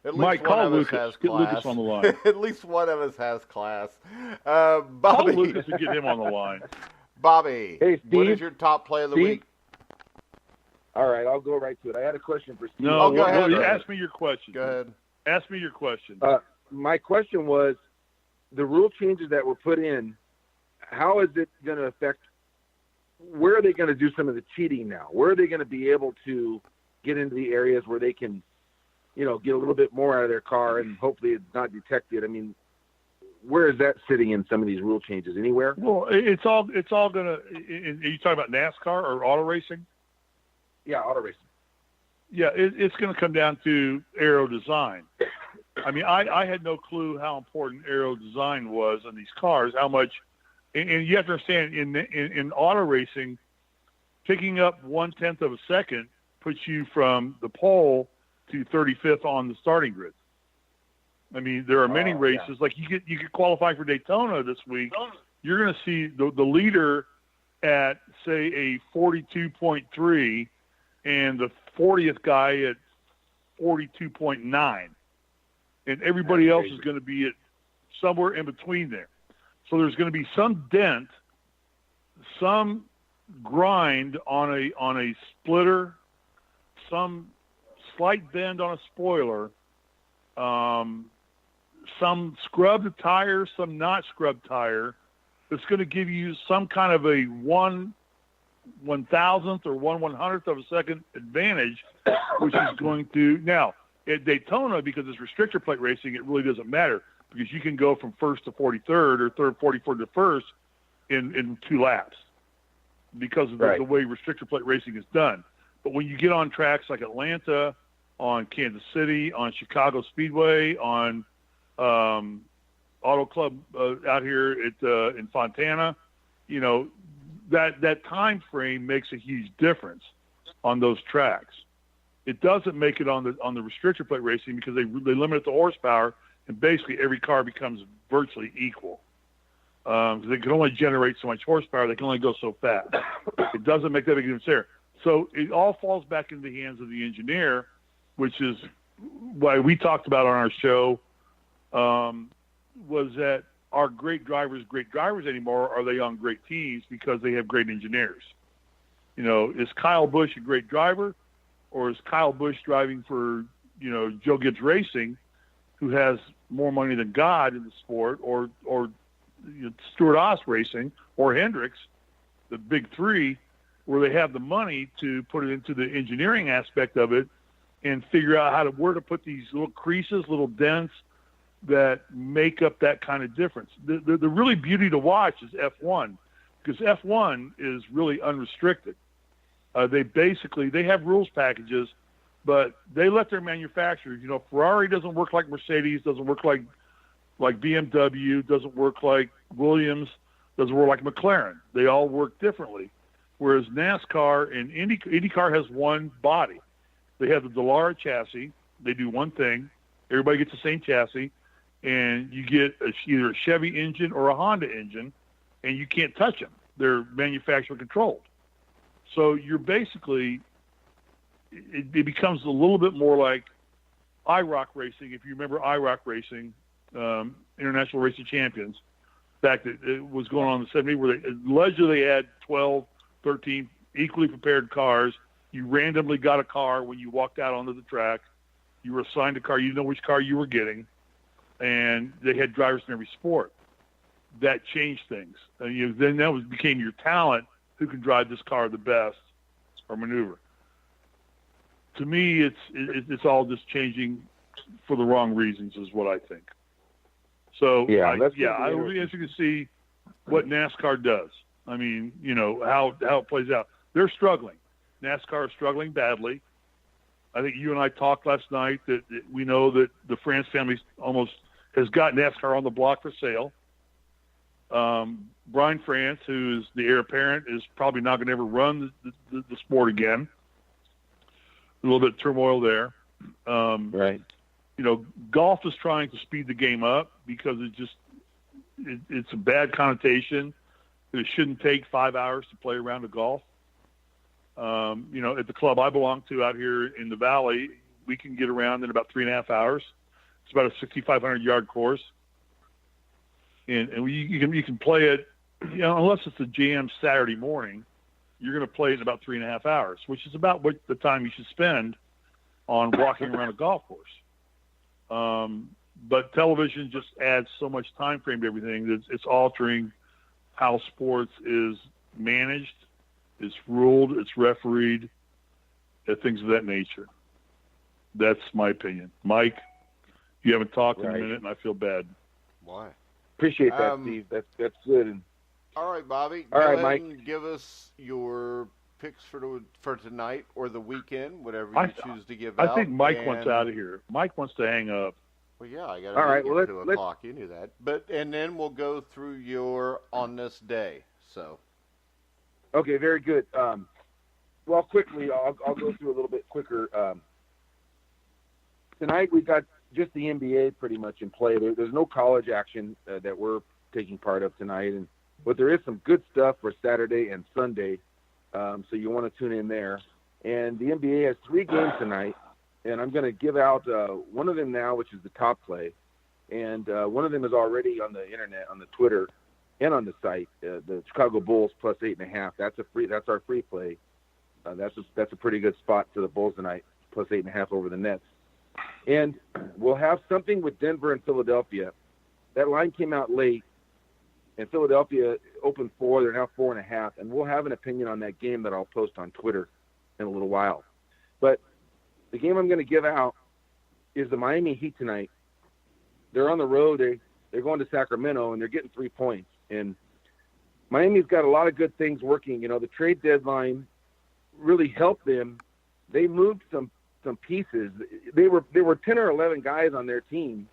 At least Mike, one call of us Lucas. has Get class. Lucas on the line. At least one of us has class. Call Bobby. Lucas and get him on the line. Bobby, Hey, Steve. what is your top play of the Steve? week? All right, I'll go right to it. I had a question for Steve. No, go ahead. ask me your question. Go ahead. Ask me your question. My question was, the rule changes that were put in, how is it going to affect, where are they going to do some of the cheating now? Where are they going to be able to get into the areas where they can, get a little bit more out of their car and hopefully it's not detected? I mean, where is that sitting in some of these rule changes? Anywhere? Well, it's all going to, are you talking about NASCAR or auto racing? Yeah, auto racing. Yeah, it's going to come down to aero design. I mean, I had no clue how important aero design was on these cars, how much, and you have to understand, in auto racing, picking up 1/10 of a second puts you from the pole to 35th on the starting grid. I mean, there are many races, like you get qualifying for Daytona this week, you're going to see the leader at, say, a 42.3 and the 40th guy at 42.9. And everybody else is going to be at somewhere in between there. So there's going to be some dent, some grind on a splitter, some slight bend on a spoiler, some scrubbed tire, some not scrubbed tire. That's going to give you some kind of a 1/1000th or 1/100th of a second advantage, which is going to now. At Daytona, because it's restrictor plate racing, it really doesn't matter because you can go from first to 43rd or 44th to first in 2 laps because of the way restrictor plate racing is done. But when you get on tracks like Atlanta, on Kansas City, on Chicago Speedway, on Auto Club out here in Fontana, that time frame makes a huge difference on those tracks. It doesn't make it on the restrictor plate racing because they limit the horsepower, and basically every car becomes virtually equal. They can only generate so much horsepower. They can only go so fast. It doesn't make that big difference there. So it all falls back into the hands of the engineer, which is why we talked about on our show, was that are great drivers anymore? Or are they on great teams because they have great engineers? Is Kyle Busch a great driver? Or is Kyle Busch driving for, Joe Gibbs Racing, who has more money than God in the sport, or Stuart Haas Racing, or Hendricks, the big three, where they have the money to put it into the engineering aspect of it and figure out where to put these little creases, little dents that make up that kind of difference. The really beauty to watch is F1, because F1 is really unrestricted. They have rules packages, but they let their manufacturers, Ferrari doesn't work like Mercedes, doesn't work like BMW, doesn't work like Williams, doesn't work like McLaren. They all work differently. Whereas NASCAR and IndyCar has one body. They have the Dallara chassis. They do one thing. Everybody gets the same chassis, and you get either a Chevy engine or a Honda engine, and you can't touch them. They're manufacturer controlled. So you're basically, it becomes a little bit more like IROC racing, if you remember IROC racing, International Racing Champions, back that it was going on in the 70s, where they allegedly had 12, 13 equally prepared cars. You randomly got a car when you walked out onto the track. You were assigned a car. You know which car you were getting. And they had drivers in every sport. That changed things. And then that became your talent, who can drive this car the best or maneuver. To me, it's all just changing for the wrong reasons, is what I think. So, it'll be interesting to see what NASCAR does. I mean, how it plays out. They're struggling. NASCAR is struggling badly. I think you and I talked last night that we know that the France family almost has got NASCAR on the block for sale. Brian France, who is the heir apparent, is probably not going to ever run the sport again. A little bit of turmoil there. Right. Golf is trying to speed the game up because it's a bad connotation. It shouldn't take 5 hours to play a round of golf. At the club I belong to out here in the Valley, we can get around in about 3.5 hours. It's about a 6,500-yard course. And you can play it, unless it's a jam Saturday morning, you're going to play it in about 3.5 hours, which is about what the time you should spend on walking around a golf course. But television just adds so much time frame to everything that it's altering how sports is managed, it's ruled, it's refereed, and things of that nature. That's my opinion. Mike, you haven't talked in a minute, and I feel bad. Why? Appreciate that, Steve. That's good. All right, Bobby. All right, ahead Mike. And give us your picks for tonight or the weekend, whatever you choose to give out. I think Mike wants out of here. Mike wants to hang up. Well, yeah, I got All right, to 2 o'clock. You knew that. And then we'll go through your on this day. So. Okay, very good. Well, quickly, I'll go through a little bit quicker. Tonight we got just the NBA pretty much in play. There's no college action that we're taking part of tonight, but there is some good stuff for Saturday and Sunday, so you want to tune in there. And the NBA has 3 games tonight, and I'm going to give out one of them now, which is the top play, and one of them is already on the internet, on the Twitter, and on the site. The Chicago Bulls plus 8.5. That's our free play. That's a pretty good spot for the Bulls tonight, plus 8.5 over the Nets. And we'll have something with Denver and Philadelphia. That line came out late, and Philadelphia opened 4. They're now 4.5, and we'll have an opinion on that game that I'll post on Twitter in a little while. But the game I'm going to give out is the Miami Heat tonight. They're on the road. They're going to Sacramento, and they're getting 3 points. And Miami's got a lot of good things working. The trade deadline really helped them. They moved some pieces. There were 10 or 11 guys on their team,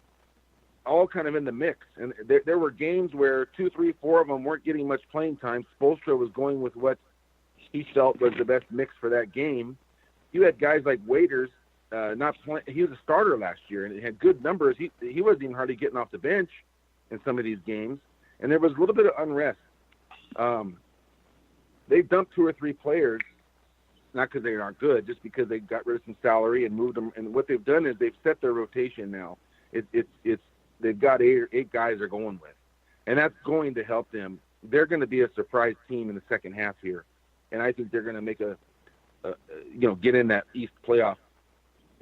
all kind of in the mix. And there were games where 2, 3, 4 of them weren't getting much playing time. Spoelstra was going with what he felt was the best mix for that game. You had guys like Waiters not playing. He was a starter last year, and he had good numbers. He wasn't even hardly getting off the bench in some of these games. And there was a little bit of unrest. They dumped 2 or 3 players, not because they aren't good, just because they got rid of some salary and moved them. And what they've done is they've set their rotation now. They've got 8 guys they're going with, and that's going to help them. They're going to be a surprise team in the second half here, and I think they're going to make get in that East playoff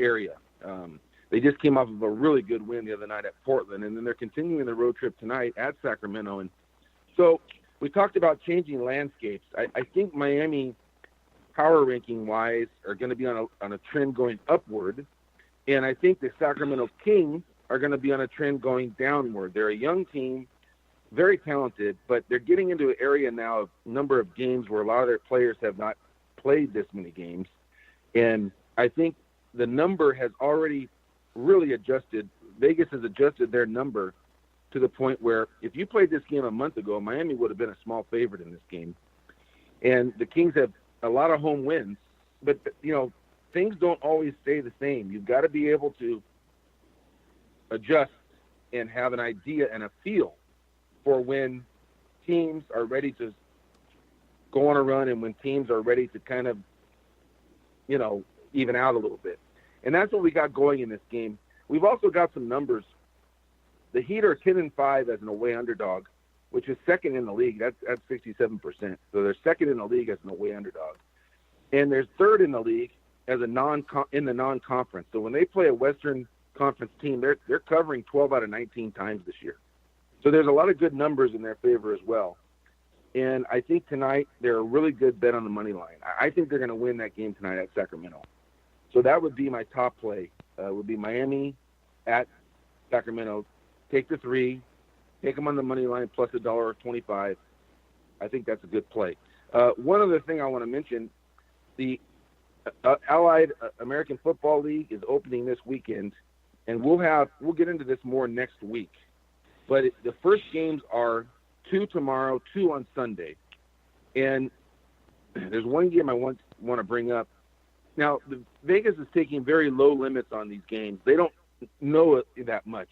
area. They just came off of a really good win the other night at Portland, and then they're continuing the road trip tonight at Sacramento. And so we talked about changing landscapes. I think Miami, power ranking wise, are going to be on a trend going upward, and I think the Sacramento Kings are going to be on a trend going downward. They're a young team, very talented, but they're getting into an area now of number of games where a lot of their players have not played this many games, and I think the number has already really adjusted. Vegas has adjusted their number to the point where if you played this game a month ago, Miami would have been a small favorite in this game, and the Kings have a lot of home wins, but things don't always stay the same. You've got to be able to adjust and have an idea and a feel for when teams are ready to go on a run and when teams are ready to kind of, even out a little bit. And that's what we got going in this game. We've also got some numbers. The Heat are 10-5 as an away underdog, which is second in the league. That's 67%. So they're second in the league as an away underdog, and they're third in the league as a non-conference. So when they play a Western Conference team, they're covering 12 out of 19 times this year. So there's a lot of good numbers in their favor as well. And I think tonight they're a really good bet on the money line. I think they're going to win that game tonight at Sacramento. So that would be my top play. Would be Miami at Sacramento. Take the 3. Take them on the money line plus $1.25. I think that's a good play. One other thing I want to mention, the Allied American Football League is opening this weekend, and we'll get into this more next week. But the first games are 2 tomorrow, 2 on Sunday. And there's one game I want to bring up. Now, Vegas is taking very low limits on these games. They don't know it that much.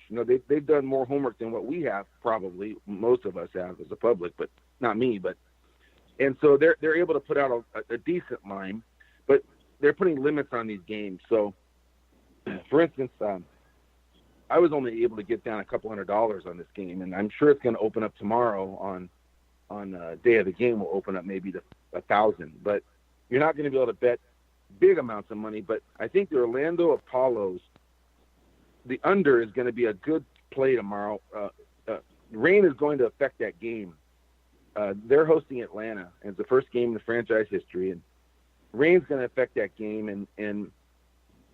They've done more homework than what we have, probably. Most of us have as a public, but not me. And so they're able to put out a decent line, but they're putting limits on these games. So, for instance, I was only able to get down a couple $100 on this game, and I'm sure it's going to open up tomorrow on day of the game. Will open up maybe to 1,000, but you're not going to be able to bet big amounts of money. But I think the Orlando Apollos, the under is going to be a good play tomorrow. Rain is going to affect that game. They're hosting Atlanta, and it's the first game in the franchise history, and rain's going to affect that game. And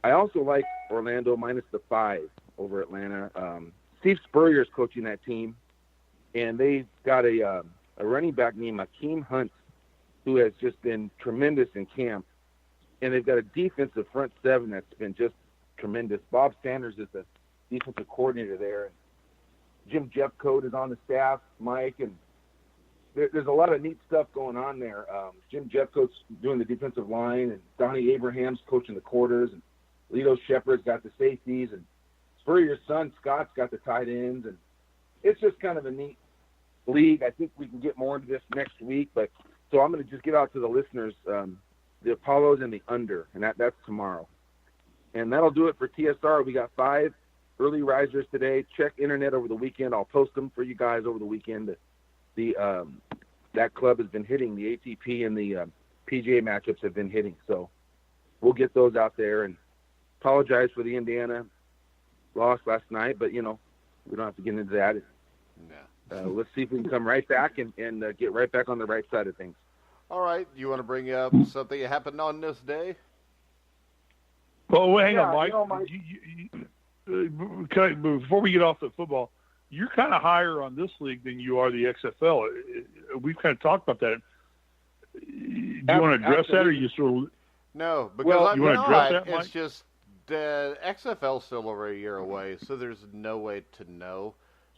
I also like Orlando minus the 5 over Atlanta. Steve Spurrier is coaching that team, and they've got a running back named Akeem Hunt, who has just been tremendous in camp. And they've got a defensive front 7 that's been just tremendous. Bob Sanders is the defensive coordinator there. Jim Jeffcoat is on the staff, Mike, and there's a lot of neat stuff going on there. Jim Jeffcoat's doing the defensive line, and Donnie Abraham's coaching the quarters, and Lito Shepard's got the safeties, and Spurrier's son, Scott's got the tight ends, and it's just kind of a neat league. I think we can get more into this next week, but so I'm going to just get out to the listeners the Apollos and the under, and that's tomorrow. And that'll do it for TSR. We got 5 early risers today. Check internet over the weekend. I'll post them for you guys over the weekend. That club has been hitting. The ATP and the PGA matchups have been hitting, so we'll get those out there. And apologize for the Indiana loss last night, but we don't have to get into that. No. Let's see if we can come right back and get right back on the right side of things. All right. You want to bring up something that happened on this day? Well, hang on, Mike. Before we get off the football, you're kind of higher on this league than you are the XFL. We've kind of talked about that. Do you want to address that, or you sort of? No, because you want to address that, Mike? It's just the XFL's still over a year away, so there's no way to know.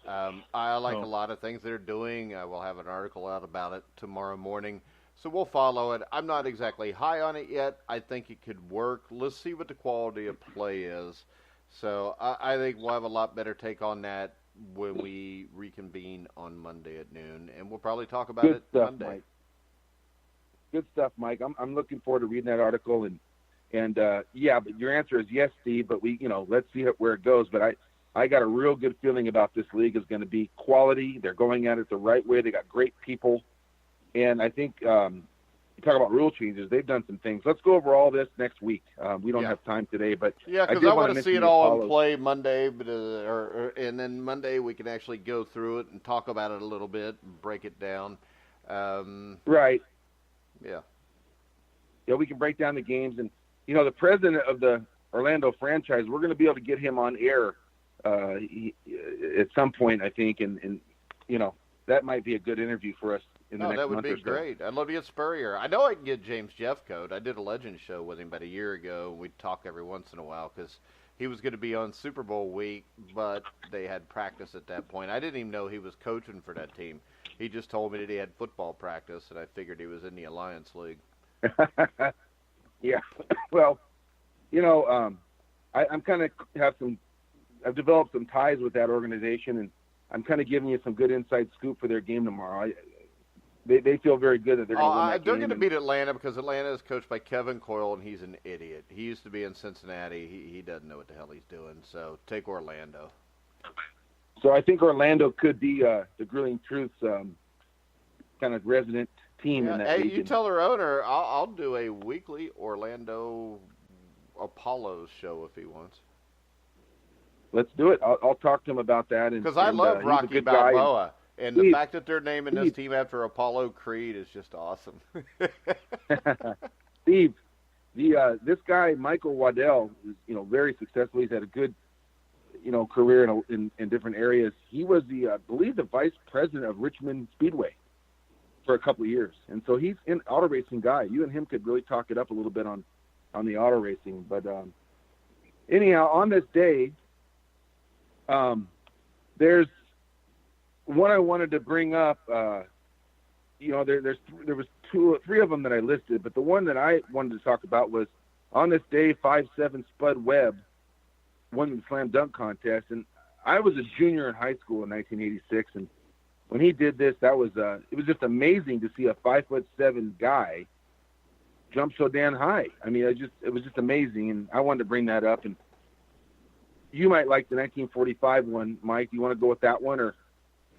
I like a lot of things they're doing. I will have an article out about it tomorrow morning. So we'll follow it. I'm not exactly high on it yet. I think it could work. Let's see what the quality of play is. So I think we'll have a lot better take on that when we reconvene on Monday at noon, and we'll probably talk about it Monday. Mike. Good stuff, Mike. I'm looking forward to reading that article, and yeah, but your answer is yes, Steve. But let's see where it goes. But I got a real good feeling about this league is going to be quality. They're going at it the right way. They got great people. And I think you talk about rule changes. They've done some things. Let's go over all this next week. We don't have time today, but because I want to see it all in play Monday. But and then Monday we can actually go through it and talk about it a little bit and break it down. Right. Yeah. Yeah, we can break down the games, and the president of the Orlando franchise, we're going to be able to get him on air at some point, I think, and that might be a good interview for us. That would be great. I'd love to get Spurrier. I know I can get James Jeffcoat. I did a Legends show with him about a year ago. We'd talk every once in a while because he was going to be on Super Bowl week, but they had practice at that point. I didn't even know he was coaching for that team. He just told me that he had football practice, and I figured he was in the Alliance League. Yeah. Well, I'm kind of I've developed some ties with that organization, and I'm kind of giving you some good inside scoop for their game tomorrow. they feel very good that they're going to win that they're game. going to beat Atlanta because Atlanta is coached by Kevin Coyle, and he's an idiot. He used to be in Cincinnati. He doesn't know what the hell he's doing. So take Orlando. So I think Orlando could be the Grilling Truth's kind of resident team in that Hey, region. you tell their owner I'll do a weekly Orlando Apollos show if he wants. Let's do it. I'll talk to him about that. Because I love he's a Rocky good guy, Balboa. And the Steve, fact that they're naming this team after Apollo Creed is just awesome. Steve, this guy Michael Waddell is very successful. He's had a good career in different areas. He was I believe the vice president of Richmond Speedway for a couple of years, and so he's an auto racing guy. You and him could really talk it up a little bit on the auto racing. But anyhow, on this day, there's one I wanted to bring up. There was three of them that I listed, but the one that I wanted to talk about was on this day, 5'7" Spud Webb won the slam dunk contest, and I was a junior in high school in 1986, and when he did this, it was just amazing to see a 5'7" guy jump so damn high. I mean, it was just amazing, and I wanted to bring that up. And you might like the 1945 one, Mike. Do you want to go with that one, or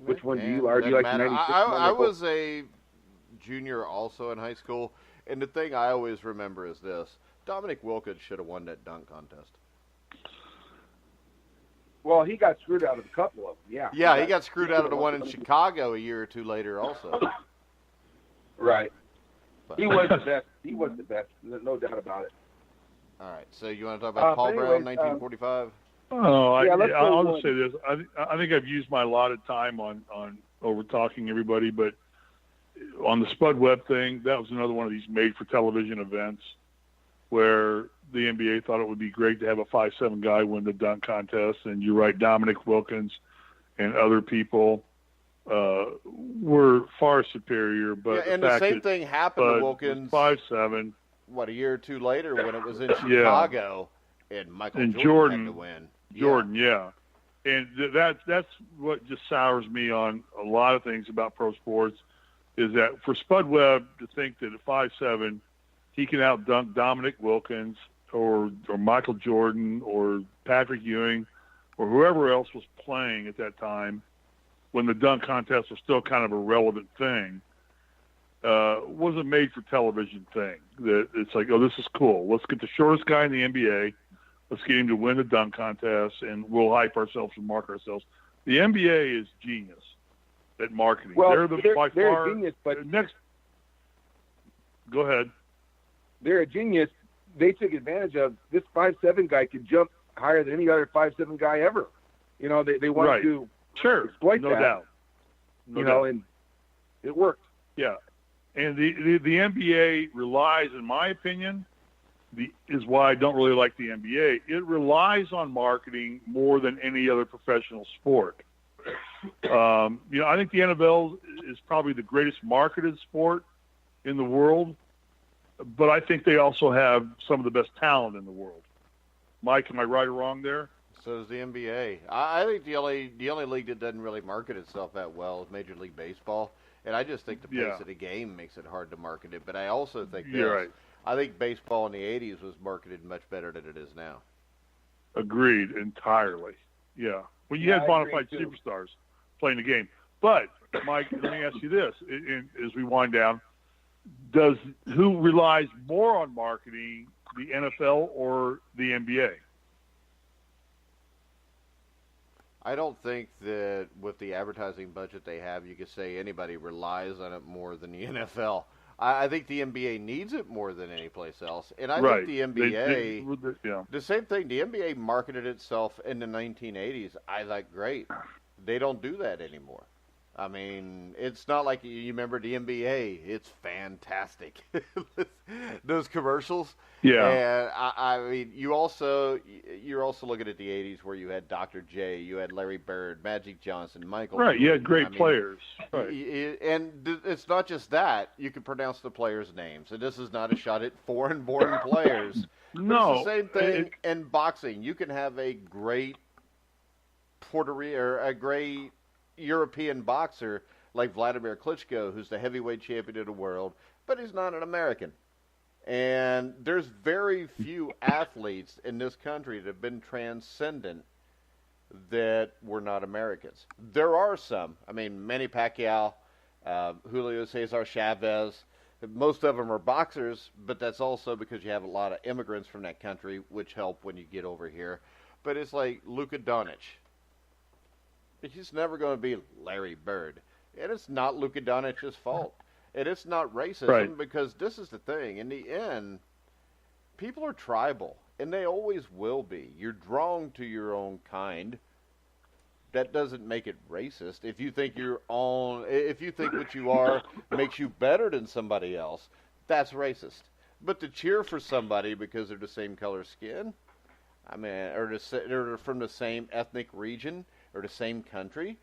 which one do you like? The 96? I was a junior also in high school, and the thing I always remember is this: Dominic Wilkins should have won that dunk contest. Well, he got screwed out of a couple of them, yeah. Yeah, he got screwed out of the one in Chicago a year or two later also. Right. But, he was the best. He was the best, no doubt about it. All right, so you want to talk about Paul Brown, 1945? I'll just say this. I think I've used my allotted time on over talking everybody, but on the Spud Webb thing, that was another one of these made-for-television events where the NBA thought it would be great to have a 5'7" guy win the dunk contest. And you're right, Dominic Wilkins and other people were far superior. But and the same thing happened to Wilkins 5'7". What, a year or two later when it was in Chicago and Michael Jordan had to win. Jordan, yeah. And that's what just sours me on a lot of things about pro sports is that for Spud Webb to think that at 5'7", he can out-dunk Dominic Wilkins or Michael Jordan or Patrick Ewing or whoever else was playing at that time when the dunk contest was still kind of a relevant thing, was a made-for-television thing. That it's like, oh, this is cool. Let's get the shortest guy in the NBA. Let's get him to win the dunk contest, and we'll hype ourselves and mark ourselves. The NBA is genius at marketing. Well, they're by far genius, but next. Go ahead. They're a genius. They took advantage of this 5'7" guy could jump higher than any other 5'7" guy ever. They wanted to exploit no that. Doubt. No doubt. And it worked. Yeah, and the NBA relies, in my opinion, is why I don't really like the NBA. It relies on marketing more than any other professional sport. I think the NFL is probably the greatest marketed sport in the world, but I think they also have some of the best talent in the world. Mike, am I right or wrong there? So does the NBA. I think the only league that doesn't really market itself that well is Major League Baseball, and I just think the pace of the game makes it hard to market it. But I also think You're right. I think baseball in the 80s was marketed much better than it is now. Agreed entirely. Yeah. Well, you had bona fide superstars playing the game. But, Mike, let me ask you this. As we wind down, who relies more on marketing, the NFL or the NBA? I don't think that with the advertising budget they have, you could say anybody relies on it more than the NFL. I think the NBA needs it more than any place else. And I think the NBA, the same thing, the NBA marketed itself in the 1980s. I like great. They don't do that anymore. I mean, it's not like you remember the NBA. It's fantastic. Those commercials. Yeah. And I mean, you're also looking at the 80s where you had Dr. J, you had Larry Bird, Magic Johnson, Michael. Right. Jordan. You had great players. Right. And it's not just that. You can pronounce the players' names. And this is not a shot at foreign-born players. No. It's the same thing in boxing. You can have a great a great European boxer, like Vladimir Klitschko, who's the heavyweight champion of the world, but he's not an American. And there's very few athletes in this country that have been transcendent that were not Americans. There are some. I mean, Manny Pacquiao, Julio Cesar Chavez, most of them are boxers, but that's also because you have a lot of immigrants from that country, which help when you get over here. But it's like Luka Doncic. He's never going to be Larry Bird. And it's not Luka Doncic's fault. And it's not racism, right. Because this is the thing. In the end, people are tribal, and they always will be. You're drawn to your own kind. That doesn't make it racist. If you think what you are makes you better than somebody else, that's racist. But to cheer for somebody because they're the same color skin, I mean, or they're from the same ethnic region or the same country,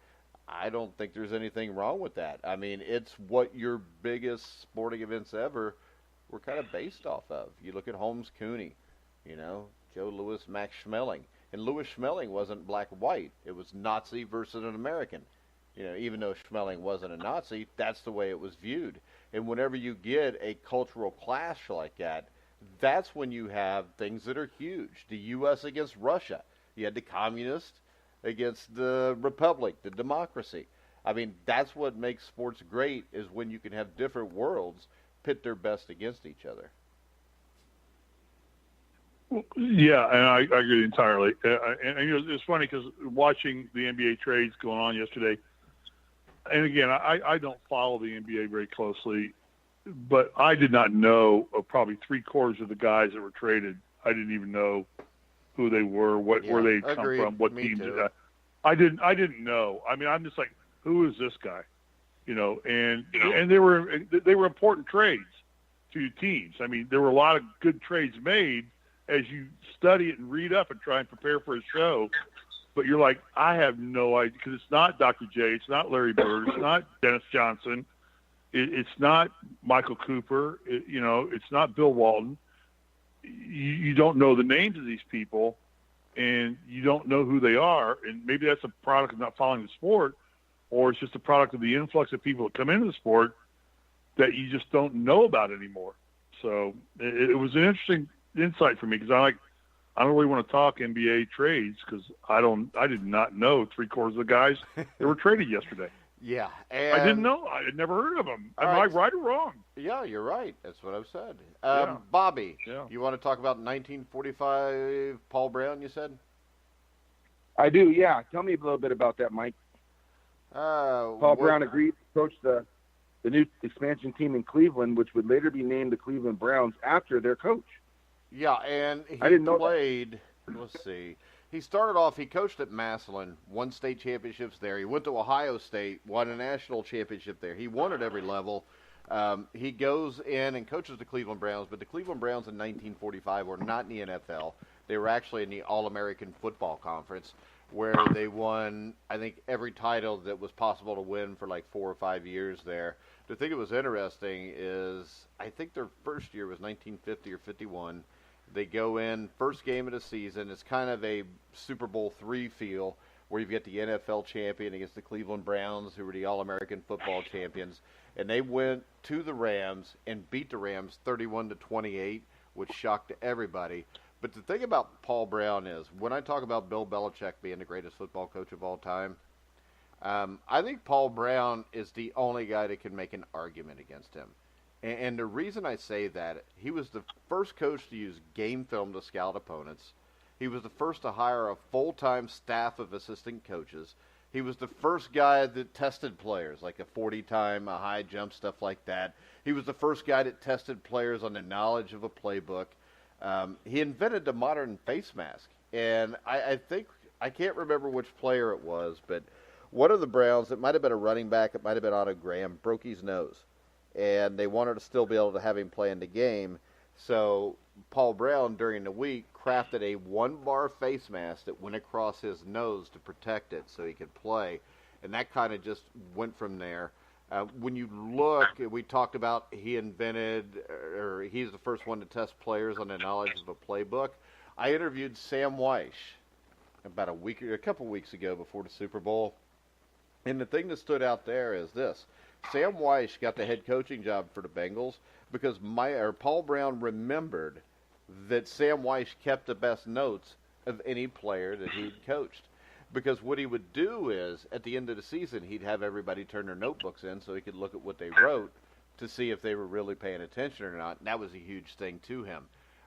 I don't think there's anything wrong with that. I mean, it's what your biggest sporting events ever were kind of based off of. You look at Holmes Cooney, Joe Louis, Max Schmeling. And Louis Schmeling wasn't black-white. It was Nazi versus an American. Even though Schmeling wasn't a Nazi, that's the way it was viewed. And whenever you get a cultural clash like that, that's when you have things that are huge. The U.S. against Russia. You had the communists against the republic, the democracy. I mean, that's what makes sports great, is when you can have different worlds pit their best against each other. Yeah, and I agree entirely. And it's funny because watching the NBA trades going on yesterday, and again, I don't follow the NBA very closely, but I did not know of probably 3/4 of the guys that were traded. I didn't even know who they were, where they come from, what teams. I didn't know. I mean, I'm just like, who is this guy? And they were important trades to teams. I mean, there were a lot of good trades made as you study it and read up and try and prepare for a show. But you're like, I have no idea, because it's not Dr. J, it's not Larry Bird, it's not Dennis Johnson, it's not Michael Cooper, it's not Bill Walton. You don't know the names of these people, and you don't know who they are, and maybe that's a product of not following the sport, or it's just a product of the influx of people that come into the sport that you just don't know about anymore. So it was an interesting insight for me, because I don't really want to talk NBA trades, because I did not know 3/4 of the guys that were traded yesterday. Yeah, and I didn't know. I had never heard of them. Am I right or wrong? Yeah, you're right. That's what I've said. Bobby, you want to talk about 1945 Paul Brown, you said? I do, yeah. Tell me a little bit about that, Mike. Paul Brown agreed to coach the new expansion team in Cleveland, which would later be named the Cleveland Browns after their coach. Yeah, and he played, let's see, he started off, he coached at Massillon, won state championships there. He went to Ohio State, won a national championship there. He won at every level. He goes in and coaches the Cleveland Browns, but the Cleveland Browns in 1945 were not in the NFL. They were actually in the All-American Football Conference, where they won, I think, every title that was possible to win for like 4 or 5 years there. The thing that was interesting is, I think their first year was 1950 or 51. They go in, first game of the season. It's kind of a Super Bowl III feel, where you've got the NFL champion against the Cleveland Browns, who were the All-American Football champions. And they went to the Rams and beat the Rams 31-28, which shocked everybody. But the thing about Paul Brown is, when I talk about Bill Belichick being the greatest football coach of all time, I think Paul Brown is the only guy that can make an argument against him. And the reason I say that, he was the first coach to use game film to scout opponents. He was the first to hire a full-time staff of assistant coaches. He was the first guy that tested players, like a 40-time, a high jump, stuff like that. He was the first guy that tested players on the knowledge of a playbook. He invented the modern face mask. And I think, I can't remember which player it was, but one of the Browns, it might have been a running back, it might have been Otto Graham, broke his nose. And they wanted to still be able to have him play in the game. So Paul Brown, during the week, crafted a one-bar face mask that went across his nose to protect it so he could play. And that kind of just went from there. When you look, we talked about he's the first one to test players on the knowledge of a playbook. I interviewed Sam Weish about a couple weeks ago before the Super Bowl. And the thing that stood out there is this. Sam Weish got the head coaching job for the Bengals because Paul Brown remembered that Sam Weish kept the best notes of any player that he'd coached. Because what he would do is, at the end of the season, he'd have everybody turn their notebooks in so he could look at what they wrote to see if they were really paying attention or not. And that was a huge thing to him.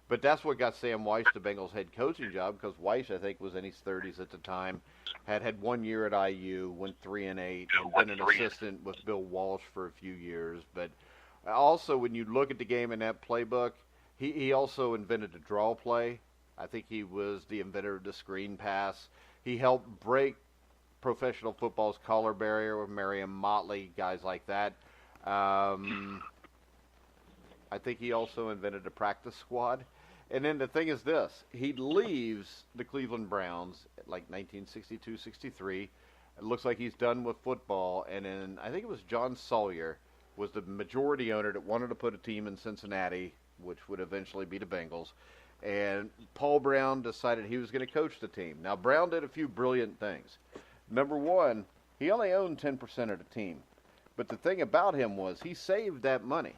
But that's what got Sam Weish the Bengals head coaching job, because Weish, I think, was in his 30s at the time, had 1 year at IU, went 3-8, and been an assistant with Bill Walsh for a few years. But also, when you look at the game in that playbook, he also invented the draw play. I think he was the inventor of the screen pass. He helped break professional football's color barrier with Marion Motley, guys like that. I think he also invented a practice squad. And then the thing is this. He leaves the Cleveland Browns at like 1962-63. It looks like he's done with football. And then I think it was John Sawyer was the majority owner that wanted to put a team in Cincinnati, which would eventually be the Bengals. And Paul Brown decided he was going to coach the team. Now, Brown did a few brilliant things. Number one, he only owned 10% of the team. But the thing about him was he saved that money.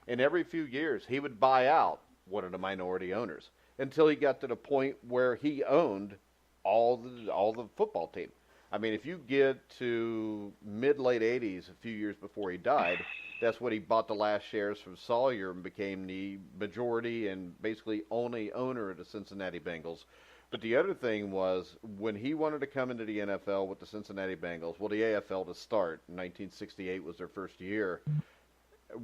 And every few years, he would buy out one of the minority owners until he got to the point where he owned all the football team. I mean, if you get to mid-late 80s, a few years before he died, that's when he bought the last shares from Sawyer and became the majority and basically only owner of the Cincinnati Bengals. But the other thing was, when he wanted to come into the NFL with the Cincinnati Bengals, well, the AFL to start, 1968 was their first year.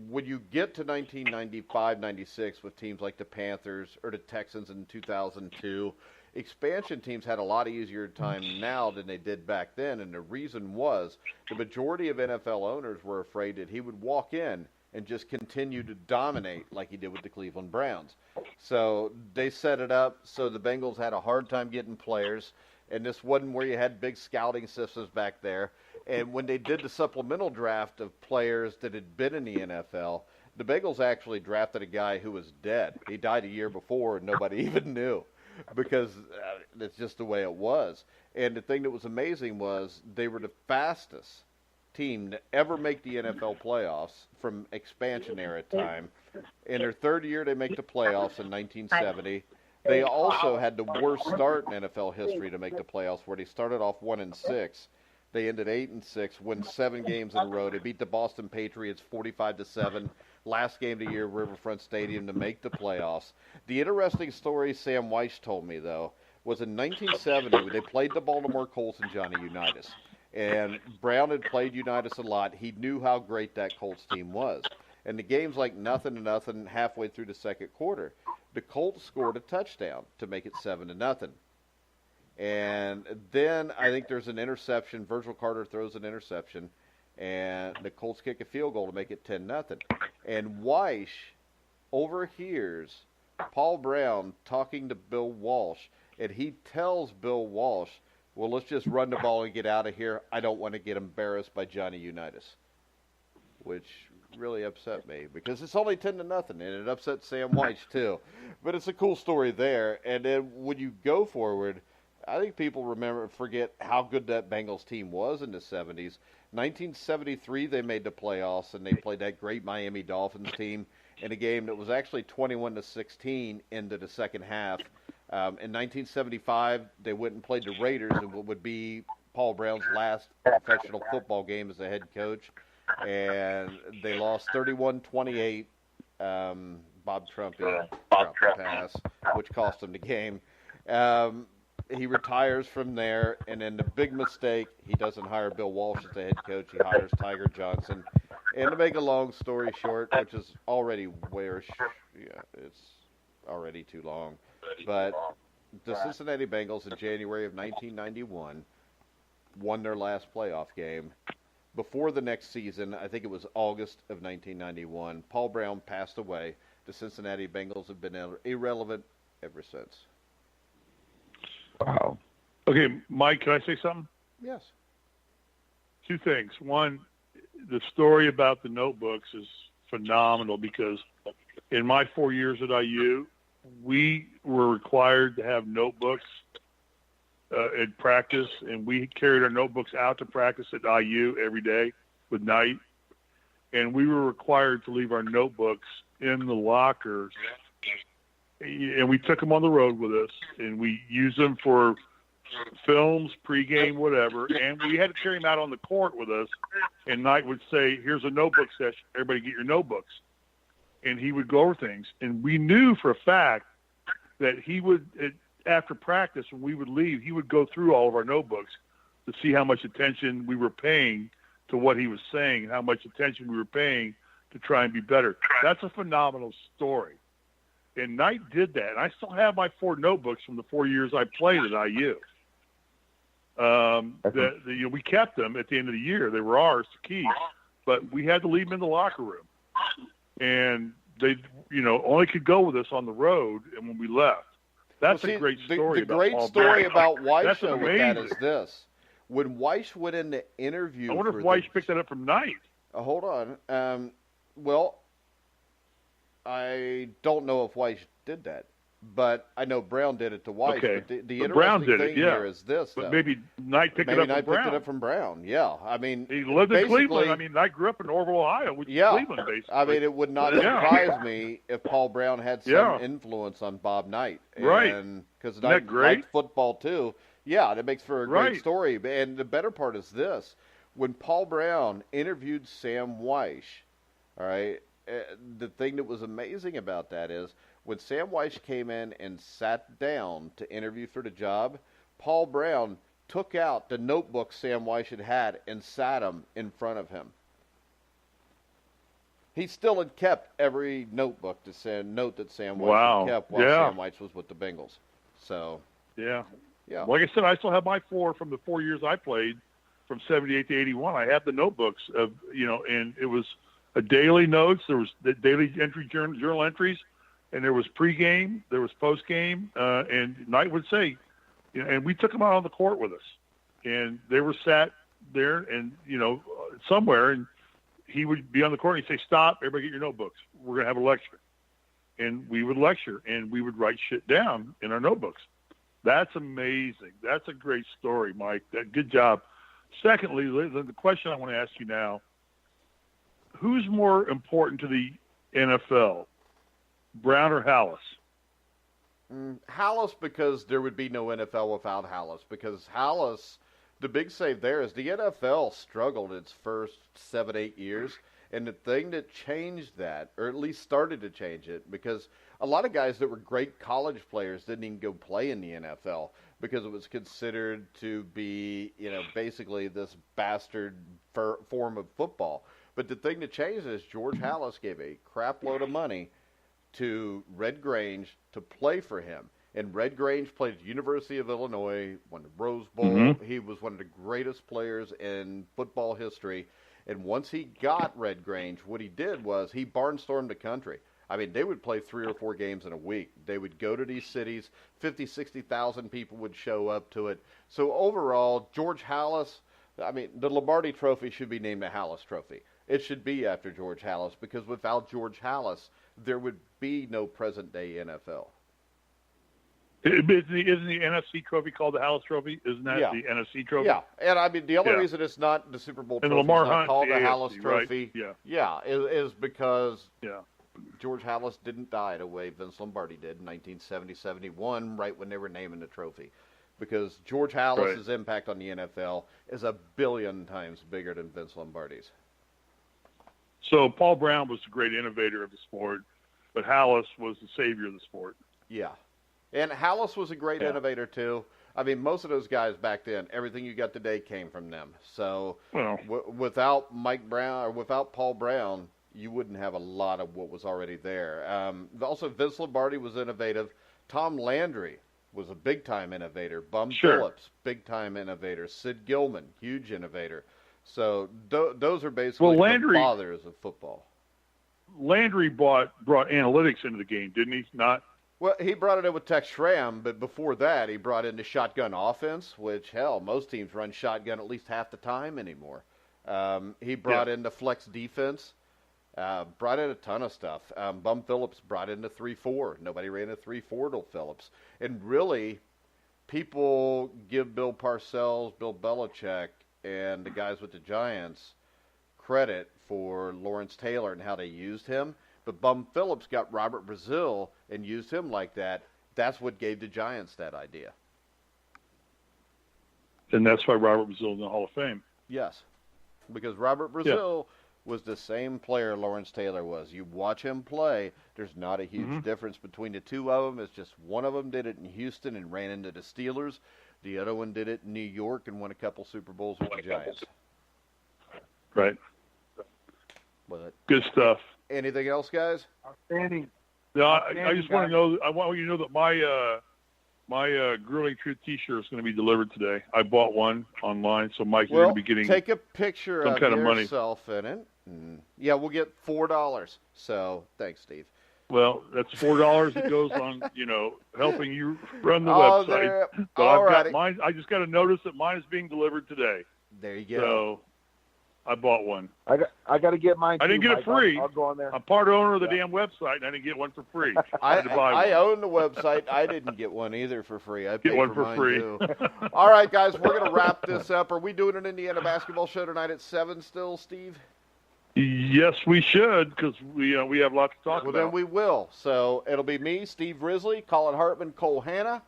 When you get to 1995-96 with teams like the Panthers or the Texans in 2002, expansion teams had a lot easier time now than they did back then, and the reason was the majority of NFL owners were afraid that he would walk in and just continue to dominate like he did with the Cleveland Browns. So they set it up so the Bengals had a hard time getting players, and this wasn't where you had big scouting systems back there. And when they did the supplemental draft of players that had been in the NFL, the Bengals actually drafted a guy who was dead. He died a year before and nobody even knew, because that's just the way it was. And the thing that was amazing was they were the fastest team to ever make the NFL playoffs from expansion era time. In their third year, they make the playoffs in 1970. They also had the worst start in NFL history to make the playoffs, where they started off 1-6. They ended 8-6, win 7 games in a row. They beat the Boston Patriots 45-7. Last game of the year, Riverfront Stadium, to make the playoffs. The interesting story Sam Weish told me, though, was in 1970, they played the Baltimore Colts and Johnny Unitas. And Brown had played Unitas a lot. He knew how great that Colts team was. And the game's like 0-0 halfway through the second quarter. The Colts scored a touchdown to make it 7-0. And then I think there's an interception. Virgil Carter throws an interception, and the Colts kick a field goal to make it 10-0. And Weish overhears Paul Brown talking to Bill Walsh, and he tells Bill Walsh, well, let's just run the ball and get out of here. I don't want to get embarrassed by Johnny Unitas, which really upset me because it's only 10-0, and it upset Sam Weish too. But it's a cool story there. And then when you go forward, I think people forget how good that Bengals team was in the 70s. 1973, they made the playoffs, and they played that great Miami Dolphins team in a game that was actually 21-16 into the second half. In 1975, they went and played the Raiders in what would be Paul Brown's last professional football game as a head coach, and they lost 31-28. Bob Trump dropped the pass, which cost him the game. He retires from there, and then the big mistake, he doesn't hire Bill Walsh as the head coach. He hires Tiger Johnson. And to make a long story short, which is already it's already too long, but the Cincinnati Bengals in January of 1991 won their last playoff game. Before the next season, I think it was August of 1991, Paul Brown passed away. The Cincinnati Bengals have been irrelevant ever since. Wow. Okay, Mike, can I say something? Yes. 2 things. One, the story about the notebooks is phenomenal because in my 4 years at IU, we were required to have notebooks at practice, and we carried our notebooks out to practice at IU every day with Knight, and we were required to leave our notebooks in the lockers, and we took them on the road with us, and we used them for films, pregame, whatever, and we had to carry them out on the court with us, and Knight would say, here's a notebook session, everybody get your notebooks, and he would go over things, and we knew for a fact that he would, after practice, when we would leave, he would go through all of our notebooks to see how much attention we were paying to what he was saying and how much attention we were paying to try and be better. That's a phenomenal story. And Knight did that. And I still have my 4 notebooks from the 4 years I played at IU. We kept them at the end of the year. They were ours to keep, but we had to leave them in the locker room. And they, only could go with us on the road and when we left. That's a great story. The great story about Weiss with that is amazing. this. When Weiss went in to interview... I wonder if Weiss picked that up from Knight. Hold on. Well, I don't know if Weiss did that, but I know Brown did it to Weiss. Okay. But the Brown interesting did thing it, yeah. here is this, But though. maybe Knight picked it up from Brown. Picked it up from Brown, yeah. I mean, he lived in basically- Cleveland. I grew up in Orville, Ohio, which is Cleveland, basically. I mean, it would not surprise me if Paul Brown had some influence on Bob Knight. Right. Because that Knight great? liked football, too. Yeah, that makes for a great story. And the better part is this. When Paul Brown interviewed Sam Weiss, all right, the thing that was amazing about that is when Sam Weiss came in and sat down to interview for the job, Paul Brown took out the notebook Sam Weiss had and sat them in front of him. He still had kept every notebook note that Sam Weiss had kept while Sam Weiss was with the Bengals. So, yeah. Yeah. Like I said, I still have my 4 from the 4 years I played, from 78 to 81. I have the notebooks of, and it was a daily notes. There was the daily journal entries, and there was pregame, there was postgame, and Knight would say, and we took them out on the court with us, and they were sat there and, somewhere, and he would be on the court and he'd say, stop, everybody get your notebooks. We're going to have a lecture. And we would lecture, and we would write shit down in our notebooks. That's amazing. That's a great story, Mike. Good job. Secondly, the question I want to ask you now, who's more important to the NFL, Brown or Hallis? Hallis, because there would be no NFL without Hallis. Because Hallis, the big save there is the NFL struggled its first 7-8 years. And the thing that changed that, or at least started to change it, because a lot of guys that were great college players didn't even go play in the NFL because it was considered to be, basically this bastard form of football. But the thing that changed is George Hallis gave a crap load of money to Red Grange to play for him. And Red Grange played at the University of Illinois, won the Rose Bowl. Mm-hmm. He was one of the greatest players in football history. And once he got Red Grange, what he did was he barnstormed the country. I mean, they would play 3 or 4 games in a week. They would go to these cities. 50, 60,000 people would show up to it. So overall, George Hallis, I mean, the Lombardi Trophy should be named the Hallis Trophy. It should be after George Hallis because without George Hallis, there would be no present-day NFL. Isn't the NFC trophy called the Hallis Trophy? Isn't that the NFC trophy? Yeah, and I mean, the only reason it's not the Super Bowl trophy, it's not called the AFC, Hallis Trophy, right? is because George Hallis didn't die the way Vince Lombardi did in 1970-71, right when they were naming the trophy. Because George Hallis' impact on the NFL is 1 billion times bigger than Vince Lombardi's. So Paul Brown was the great innovator of the sport, but Hallis was the savior of the sport. Yeah. And Hallis was a great innovator, too. I mean, most of those guys back then, everything you got today came from them. So without Mike Brown or without Paul Brown, you wouldn't have a lot of what was already there. Also, Vince Lombardi was innovative. Tom Landry was a big-time innovator. Bum Phillips, big-time innovator. Sid Gilman, huge innovator. So those are basically the fathers of football. Landry brought analytics into the game, didn't he? Well, he brought it in with Tex Schramm, but before that, he brought in the shotgun offense, which, hell, most teams run shotgun at least half the time anymore. He brought in the flex defense, brought in a ton of stuff. Bum Phillips brought in the 3-4. Nobody ran a 3-4 till Phillips. And really, people give Bill Parcells, Bill Belichick, and the guys with the Giants credit for Lawrence Taylor and how they used him. But Bum Phillips got Robert Brazile and used him like that. That's what gave the Giants that idea. And that's why Robert Brazile in the Hall of Fame. Yes, because Robert Brazile was the same player Lawrence Taylor was. You watch him play, there's not a huge difference between the two of them. It's just one of them did it in Houston and ran into the Steelers. The other one did it in New York and won a couple Super Bowls with the Giants. Right. But good stuff. Anything else, guys? Outstanding. No, I just want to know. I want you to know that my Grueling Truth T-shirt is going to be delivered today. I bought one online, so Mike, you're going to be getting take a picture some of kind of money. yourself in it. Yeah, we'll get $4. So thanks, Steve. Well, that's $4 that goes on, helping you run the website. But I've got mine. I just got a notice that mine is being delivered today. There you go. So I bought one. I got to get mine. I didn't get it free. I'll go on there. I'm part owner of the damn website, and I didn't get one for free. I own the website. I didn't get one either for free. I paid get one for for mine free. Too. All right, guys, we're going to wrap this up. Are we doing an Indiana basketball show tonight at 7 still, Steve? Yes, we should, because we have lots to talk about. Well, then we will. So it'll be me, Steve Risley, Colin Hartman, Cole Hanna.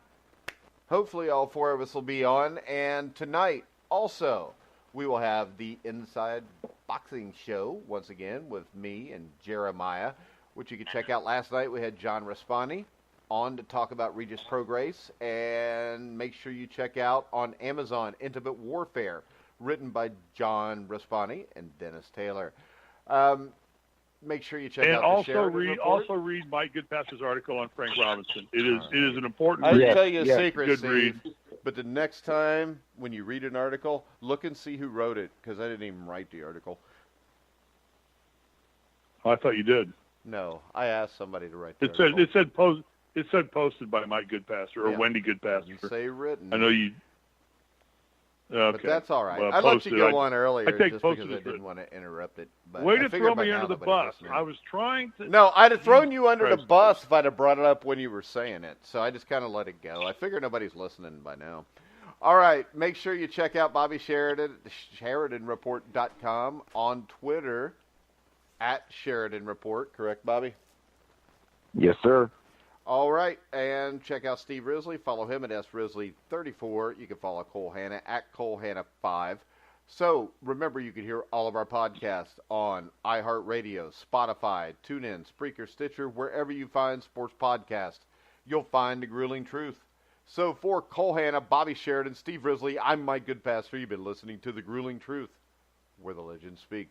Hopefully all four of us will be on. And tonight, also, we will have the Inside Boxing Show, once again, with me and Jeremiah, which you can check out. Last night we had John Raspani on to talk about Regis Prograis. And make sure you check out on Amazon, Intimate Warfare, written by John Raspani and Dennis Taylor. Make sure you check out the Sheridan report. Also read Mike Goodpaster's article on Frank Robinson. It is an important I'll read. tell you a secret, Good Steve. read. But the next time when you read an article, look and see who wrote it, because I didn't even write the article. Oh, I thought you did. No, I asked somebody to write the article. It said posted by Mike Goodpaster or Wendy Goodpaster. You say written. I know you. Okay. But that's all right. Well, I let you go on earlier just because I didn't want to interrupt it. But way to throw me under the bus. I was trying to. No, I'd have thrown you under the bus if I'd have brought it up when you were saying it. So I just kind of let it go. I figure nobody's listening by now. All right. Make sure you check out Bobby Sheridan at SheridanReport.com, on Twitter at Sheridan Report. Correct, Bobby? Yes, sir. All right, and check out Steve Risley. Follow him at srisley34. You can follow Cole Hanna at ColeHanna5. So remember, you can hear all of our podcasts on iHeartRadio, Spotify, TuneIn, Spreaker, Stitcher, wherever you find sports podcasts. You'll find The Grueling Truth. So for Cole Hanna, Bobby Sheridan, Steve Risley, I'm Mike Goodpaster. You've been listening to The Grueling Truth, where the legends speak.